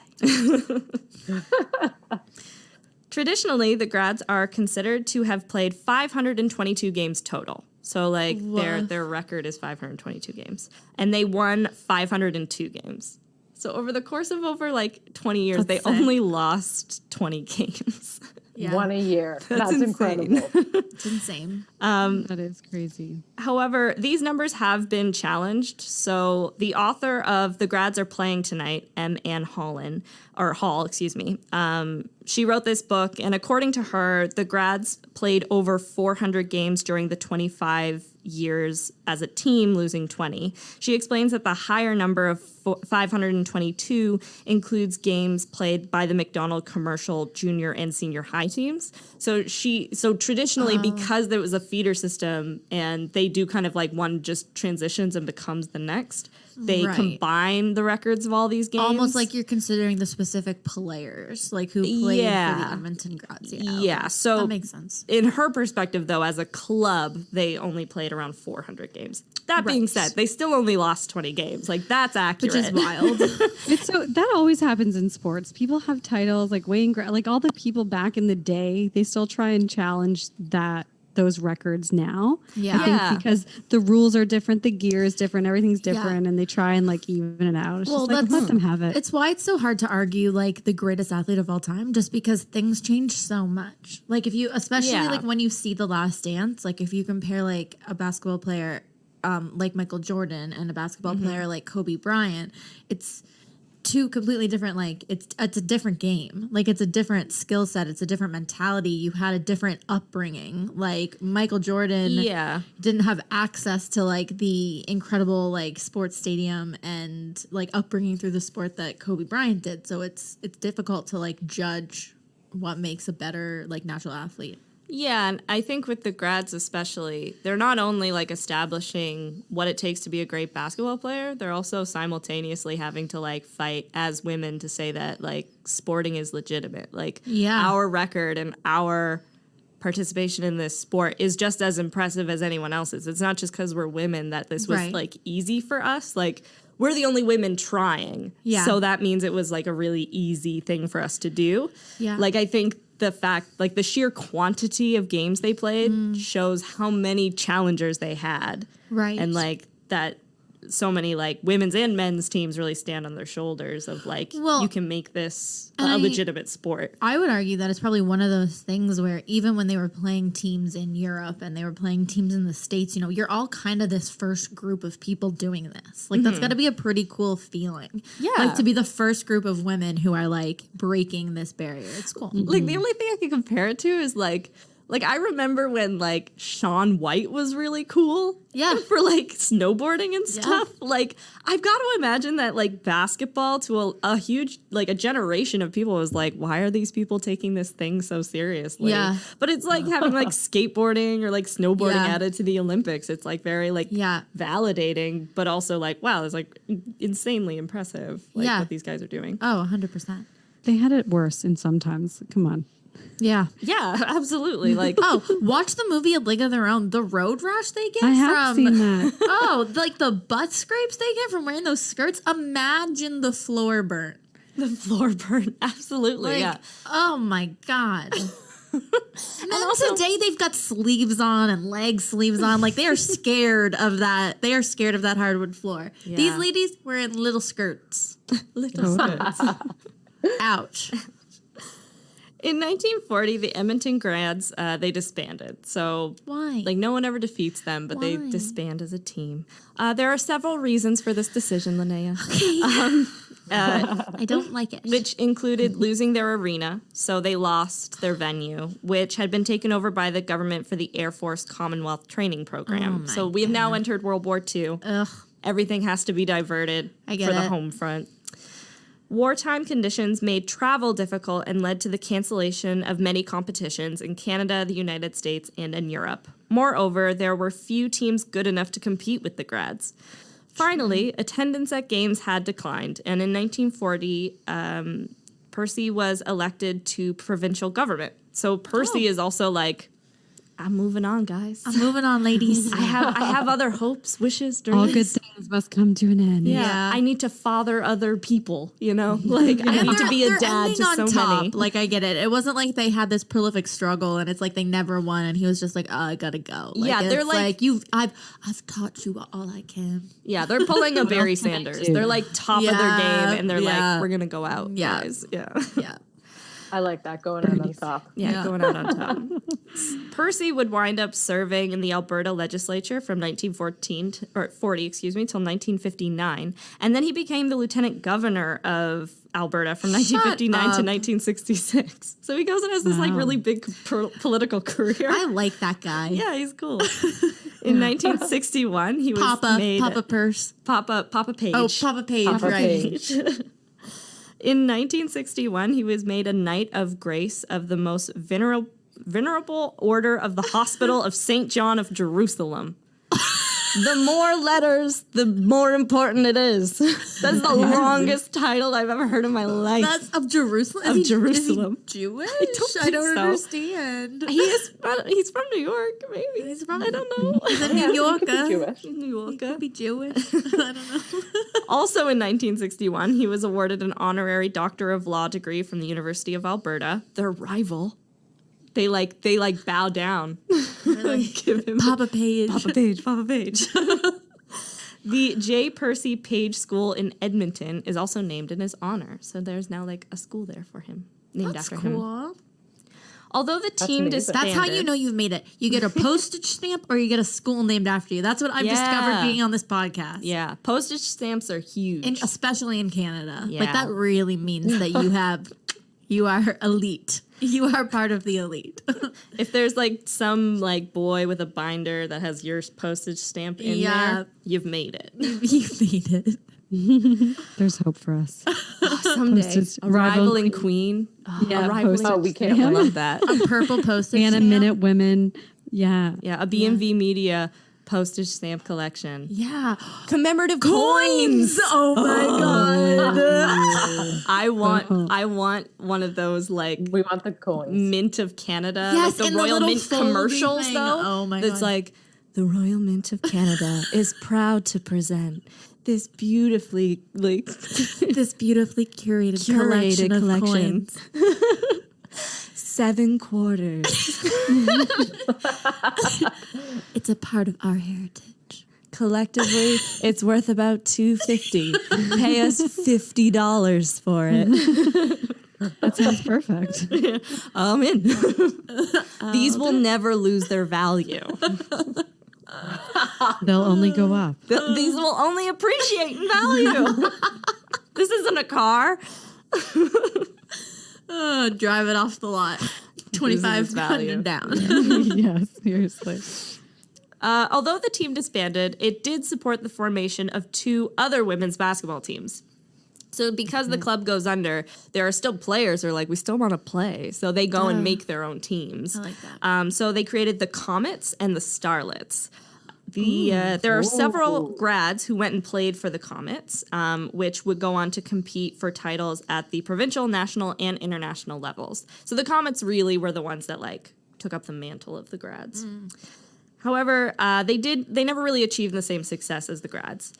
Traditionally, the Grads are considered to have played 522 games total. So, like, their record is 522 games. And they won 502 games. So, over the course of over, like, 20 years, they only lost 20 games. Yeah. One a year. That's insane. incredible. It's insane. That is crazy. However, these numbers have been challenged. So the author of The Grads Are Playing Tonight, M. Ann Hall, excuse me, she wrote this book, and according to her, the Grads played over 400 games during the 25 years as a team, losing 20. She explains that the higher number of 522 includes games played by the McDonald commercial junior and senior high teams. So traditionally, because there was a feeder system and they do kind of like one just transitions and becomes the next, they combine the records of all these games. Almost like you're considering the specific players, like who played for the Edmonton Grads. Yeah, so that makes sense. In her perspective, though, as a club, they only played around 400 games. That being said, they still only lost 20 games. Like, that's accurate. Which is wild. It's so that always happens in sports. People have titles like Wayne, like all the people back in the day. They still try and challenge that those records now. Yeah. I think because the rules are different, the gear is different, everything's different, and they try and like even it out. It's just like, let them have it. It's why it's so hard to argue like the greatest athlete of all time, just because things change so much. Like if you, especially like when you see The Last Dance, like if you compare like a basketball player like Michael Jordan and a basketball player like Kobe Bryant, it's two completely different, like it's a different game. Like it's a different skill set, it's a different mentality. You had a different upbringing. Like Michael Jordan didn't have access to like the incredible like sports stadium and like upbringing through the sport that Kobe Bryant did. So it's difficult to like judge what makes a better like natural athlete. Yeah, and I think with the grads especially, they're not only like establishing what it takes to be a great basketball player, they're also simultaneously having to like fight as women to say that like sporting is legitimate. Like our record and our participation in this sport is just as impressive as anyone else's. It's not just because we're women that this was like easy for us. Like we're the only women trying. Yeah. So that means it was like a really easy thing for us to do. Yeah. Like I think the fact, like the sheer quantity of games they played shows how many challengers they had. Right. And like that so many like women's and men's teams really stand on their shoulders of like, you can make this a legitimate sport. I would argue that it's probably one of those things where even when they were playing teams in Europe and they were playing teams in the States, you know, you're all kind of this first group of people doing this. Like that's got to be a pretty cool feeling. Yeah. Like to be the first group of women who are like breaking this barrier. It's cool. Like the only thing I can compare it to is like I remember when like Shaun White was really cool. Yeah. For like snowboarding and stuff. Yeah. Like I've got to imagine that like basketball to a huge, like a generation of people was like, why are these people taking this thing so seriously? Yeah. But it's like having like skateboarding or like snowboarding added to the Olympics. It's like very like validating, but also like, wow, it's like insanely impressive like what these guys are doing. Oh, 100%. They had it worse in sometimes. Come on. Yeah. Yeah, absolutely. Like, watch the movie A League of Their Own. The road rash they get I have seen that. Like the butt scrapes they get from wearing those skirts. Imagine the floor burnt. The floor burnt. Absolutely. Like, yeah. Oh my God. And also, today they've got sleeves on and leg sleeves on. Like they are scared of that. They are scared of that hardwood floor. Yeah. These ladies wearing little skirts. Little skirts. Ouch. In 1940, the Edmonton Grads, they disbanded. So, why? Like, no one ever defeats them, but they disband as a team. There are several reasons for this decision, Linnea. Okay. I don't like it. Which included losing their arena. So they lost their venue, which had been taken over by the government for the Air Force Commonwealth Training Program. So we have now entered World War II. Ugh. Everything has to be diverted for the home front. Wartime conditions made travel difficult and led to the cancellation of many competitions in Canada, the United States, and in Europe. Moreover, there were few teams good enough to compete with the Grads. Finally, attendance at games had declined, and in 1940, Percy was elected to provincial government. So Percy is also like, I'm moving on, guys. I'm moving on, ladies. I have other hopes, wishes, dreams. All good things must come to an end. Yeah. I need to father other people, you know? Like, I need to be a dad to so many. Like, I get it. It wasn't like they had this prolific struggle and it's like they never won and he was just like, oh, I gotta go. Like, yeah, they're like I've taught you all I can. Yeah, they're pulling a Barry Sanders. They're like top of their game and they're like, we're gonna go out, guys. Yeah. Yeah. I like that, going out on top. Yeah, going out on top. Percy would wind up serving in the Alberta legislature from 1940 till 1959, and then he became the lieutenant governor of Alberta from 1959 to 1966. So he goes and has this like really big political career. I like that guy. Yeah, he's cool. In 1961, he was made Papa Purse. Papa Page. Oh, Papa Page, right. In 1961, he was made a Knight of Grace of the most venerable order of the Hospital of St. John of Jerusalem. The more letters, the more important it is. That's the longest title I've ever heard in my life. That's of Jerusalem? Of Jerusalem. Is he Jewish? I don't understand. He's from New York, maybe. I don't know. He's a New Yorker. Jewish. New Yorker. He could be Jewish. I don't know. Also in 1961, he was awarded an honorary Doctor of Law degree from the University of Alberta, their rival. They bow down. Give him Papa Page. Papa Page. The J. Percy Page School in Edmonton is also named in his honor. So there's now like a school there for him, named after him. Although the team disbanded. That's how you know you've made it. You get a postage stamp or you get a school named after you. That's what I've discovered being on this podcast. Yeah. Postage stamps are huge. And especially in Canada. Yeah. Like that really means that you are elite. You are part of the elite. If there's like some like boy with a binder that has your postage stamp in there, you've made it. You've made it. There's hope for us. Someday. A rivaling queen. We can't I love that. A purple postage and stamp. a Minute Women. Yeah. Yeah, a BMV Media postage stamp collection. Yeah. Commemorative coins. Oh my god. I want one of those like We want the coins. Mint of Canada. Yes, like and the the Royal little Mint folding commercials thing. though. Oh my that's God. like the Royal Mint of Canada is proud to present this beautifully This beautifully curated collection of coins. 7 quarters. It's a part of our heritage. Collectively, it's worth about $2.50. Pay us $50 for it. That sounds perfect. I'm in. These will never lose their value. They'll only go up. These will only appreciate in value. This isn't a car. Drive it off the lot. 25 down. Yes, seriously. Although the team disbanded, it did support the formation of 2 other women's basketball teams. So because the club goes under, there are still players who are like, we still want to play. So they go and make their own teams. I like that. So they created the Comets and the Starlets. There are several grads who went and played for the Comets, which would go on to compete for titles at the provincial, national, and international levels. So the Comets really were the ones that like took up the mantle of the grads. However, they never really achieved the same success as the grads.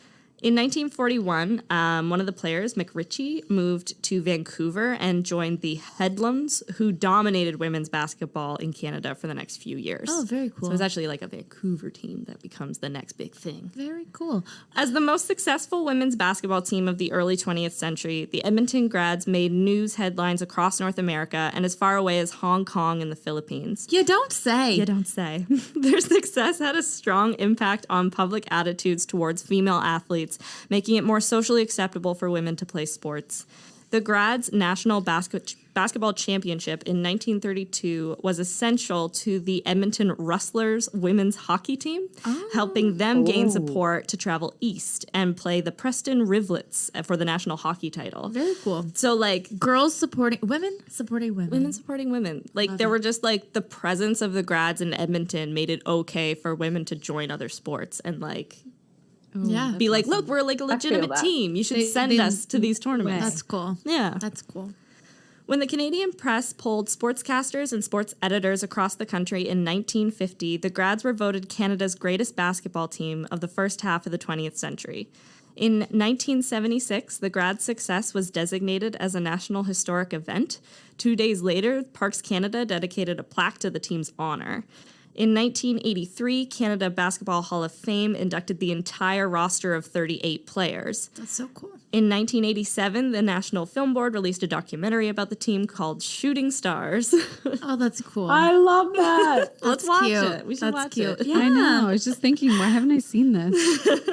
In 1941, one of the players, McRitchie, moved to Vancouver and joined the Headlums, who dominated women's basketball in Canada for the next few years. Oh, very cool. So it was actually like a Vancouver team that becomes the next big thing. Very cool. As the most successful women's basketball team of the early 20th century, the Edmonton Grads made news headlines across North America and as far away as Hong Kong and the Philippines. You don't say. You don't say. Their success had a strong impact on public attitudes towards female athletes, making it more socially acceptable for women to play sports. The Grads National Basketball Championship in 1932 was essential to the Edmonton Rustlers women's hockey team, helping them gain support to travel east and play the Preston Rivlets for the national hockey title. Very cool. So, like, Girls supporting women, supporting women. women supporting women. Like, there were just, like, the presence of the Grads in Edmonton made it okay for women to join other sports and, like, Yeah. be like, look, we're like a legitimate that. team. You should send us to these tournaments. That's cool. Yeah. That's cool. When the Canadian press polled sportscasters and sports editors across the country in 1950, the Grads were voted Canada's greatest basketball team of the first half of the 20th century. In 1976, the Grads' success was designated as a National Historic Event. 2 days later, Parks Canada dedicated a plaque to the team's honor. In 1983, Canada Basketball Hall of Fame inducted the entire roster of 38 players. That's so cool. In 1987, the National Film Board released a documentary about the team called Shooting Stars. Oh, that's cool. I love that. Let's That's watch cute. it. We should That's watch cute. it. Yeah. I know. I was just thinking, why haven't I seen this?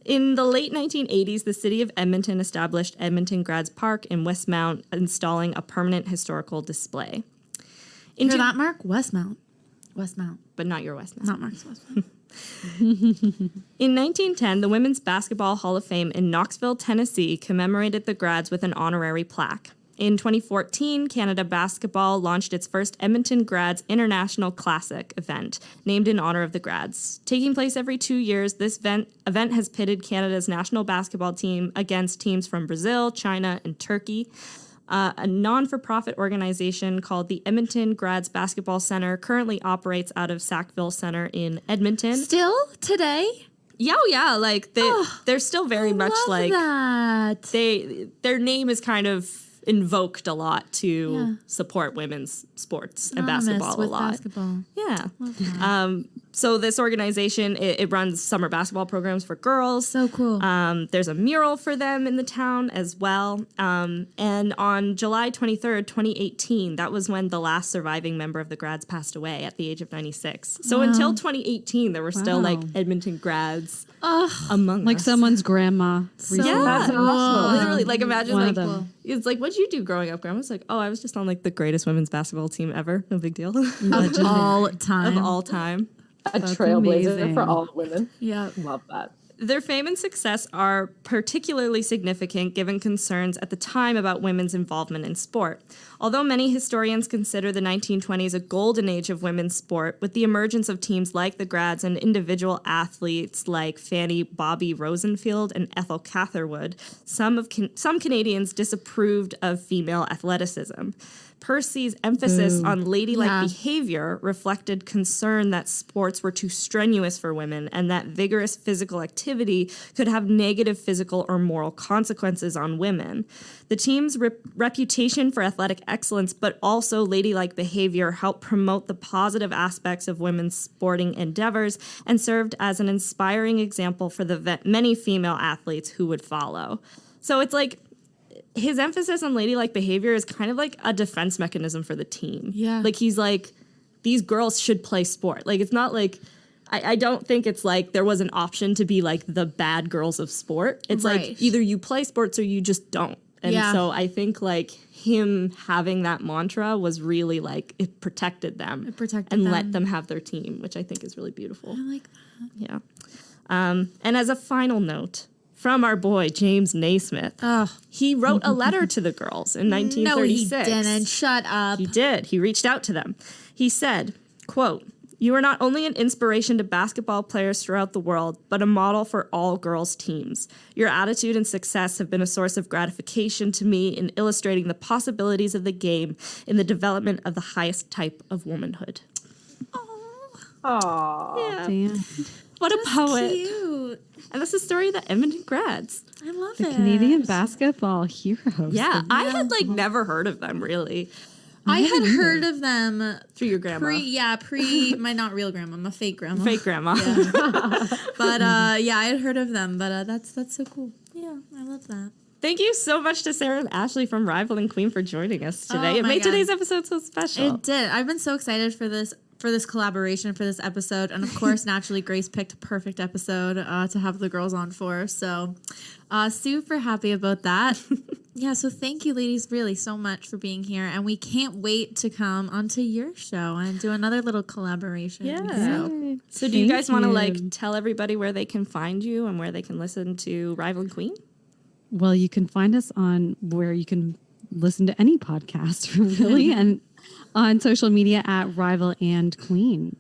In the late 1980s, the city of Edmonton established Edmonton Grads Park in Westmount, installing a permanent historical display. Hear that, Mark? Westmount. But not your Westmount. Not Mark's Westmount. In 1910, the Women's Basketball Hall of Fame in Knoxville, Tennessee, commemorated the Grads with an honorary plaque. In 2014, Canada Basketball launched its first Edmonton Grads International Classic event, named in honor of the Grads. Taking place every 2 years, this event has pitted Canada's national basketball team against teams from Brazil, China, and Turkey. A non-for-profit organization called the Edmonton Grads Basketball Center currently operates out of Sackville Center in Edmonton. Still today? Yeah, like they're still very much Love like that. their name is kind of invoked a lot to support women's sports and basketball a lot. Basketball. Yeah. So this organization, it runs summer basketball programs for girls. So cool. There's a mural for them in the town as well. And on July 23rd, 2018, that was when the last surviving member of the Grads passed away at the age of 96. So until 2018, there were still like Edmonton Grads among Like us. someone's grandma. That's awesome. literally, like, imagine, One like, of them. it's like, what'd you do growing up? Grandma's like, oh, I was just on, like, the greatest women's basketball team ever. No big deal. Of all time. Of all time. A trailblazer amazing. for all women. Yeah. Love that. Their fame and success are particularly significant given concerns at the time about women's involvement in sport. Although many historians consider the 1920s a golden age of women's sport, with the emergence of teams like the Grads and individual athletes like Fanny Bobby Rosenfield and Ethel Catherwood, some Canadians disapproved of female athleticism. Percy's emphasis on ladylike behavior reflected concern that sports were too strenuous for women and that vigorous physical activity could have negative physical or moral consequences on women. The team's reputation for athletic excellence, but also ladylike behavior, helped promote the positive aspects of women's sporting endeavors and served as an inspiring example for the many female athletes who would follow. So it's like, his emphasis on ladylike behavior is kind of like a defense mechanism for the team. Yeah. Like, he's like, these girls should play sport. Like, it's not like, I don't think it's like there was an option to be like the bad girls of sport. It's like either you play sports or you just don't. And so I think like him having that mantra was really like, it protected them. It protected and them. let them have their team, which I think is really beautiful. I like that. Yeah. And as a final note, from our boy, James Naismith. He wrote a letter to the girls in 1936. No, he didn't. Shut up. He did. He reached out to them. He said, quote, "You are not only an inspiration to basketball players throughout the world, but a model for all girls' teams. Your attitude and success have been a source of gratification to me in illustrating the possibilities of the game in the development of the highest type of womanhood." Aww. Yeah. Damn. What a poet. Cute. And that's the story of the Edmonton Grads. I love The it. Canadian basketball heroes. Yeah, I had like never heard of them really. I had heard of them Through your grandma. pre my not real grandma, my fake grandma. Fake grandma. But yeah, I had heard of them, but that's so cool. Yeah, I love that. Thank you so much to Sarah and Ashley from Rival and Queen for joining us today. Oh It my made God. today's episode so special. It did. I've been so excited for this collaboration, for this episode. And of course, naturally, Grace picked a perfect episode to have the girls on for. So super happy about that. Yeah, so thank you, ladies, really so much for being here. And we can't wait to come onto your show and do another little collaboration. Yeah. So do you guys want to like tell everybody where they can find you and where they can listen to Rival and Queen? Well, you can find us on where you can listen to any podcast, really, and on social media at Rival and Queen.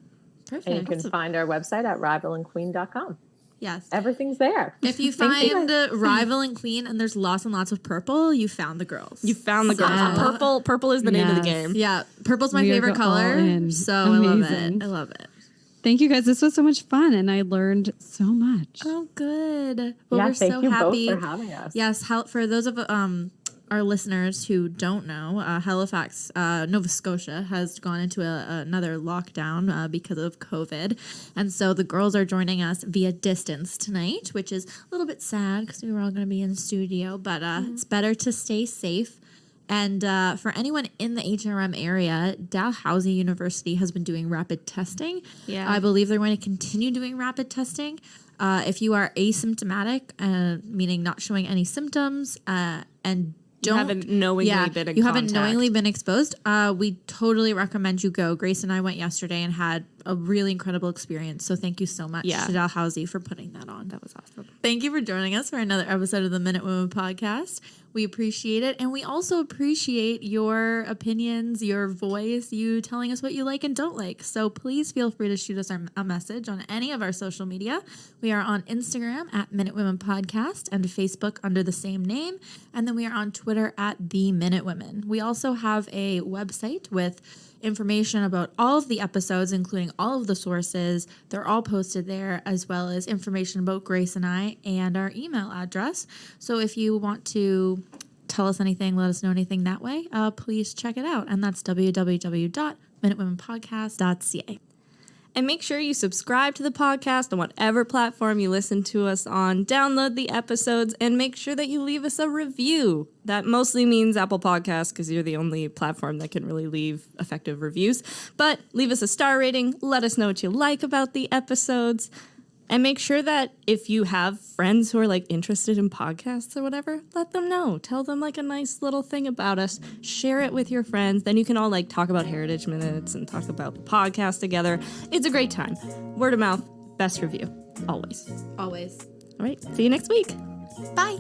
Perfect. And you can find our website at rivalandqueen.com. Yes. Everything's there. If you find Rival and Queen and there's lots and lots of purple, you found the girls. You found the girls. Yeah. Purple is the name of the Yes. game. Yeah, purple's my We are favorite all color. in. So I love Amazing. it. I love it. Thank you guys. This was so much fun, and I learned so much. Oh, good. Well, Yeah, we're thank so you happy. both for having us. Yes, for those of our listeners who don't know, Halifax, Nova Scotia has gone into another lockdown because of COVID. And so the girls are joining us via distance tonight, which is a little bit sad because we were all going to be in the studio. But it's better to stay safe. And for anyone in the HRM area, Dalhousie University has been doing rapid testing. Yeah. I believe they're going to continue doing rapid testing. If you are asymptomatic, meaning not showing any symptoms, and You haven't knowingly been in you contact. haven't knowingly been exposed, we totally recommend you go. Grace and I went yesterday and had a really incredible experience. So thank you so much to Dalhousie for putting that on. That was awesome. Thank you for joining us for another episode of the Minute Women podcast. We appreciate it. And we also appreciate your opinions, your voice, you telling us what you like and don't like. So please feel free to shoot us a message on any of our social media. We are on Instagram at Minute Women Podcast and Facebook under the same name. And then we are on Twitter at The Minute Women. We also have a website with information about all of the episodes, including all of the sources. They're all posted there, as well as information about Grace and I and our email address. So if you want to tell us anything, let us know anything that way, please check it out. And that's www.minutewomenpodcast.ca. And make sure you subscribe to the podcast on whatever platform you listen to us on. Download the episodes and make sure that you leave us a review. That mostly means Apple Podcasts because you're the only platform that can really leave effective reviews. But leave us a star rating. Let us know what you like about the episodes. And make sure that if you have friends who are like interested in podcasts or whatever, let them know. Tell them like a nice little thing about us. Share it with your friends. Then you can all like talk about Heritage Minutes and talk about the podcast together. It's a great time. Word of mouth, best review. Always. Always. All right. See you next week. Bye.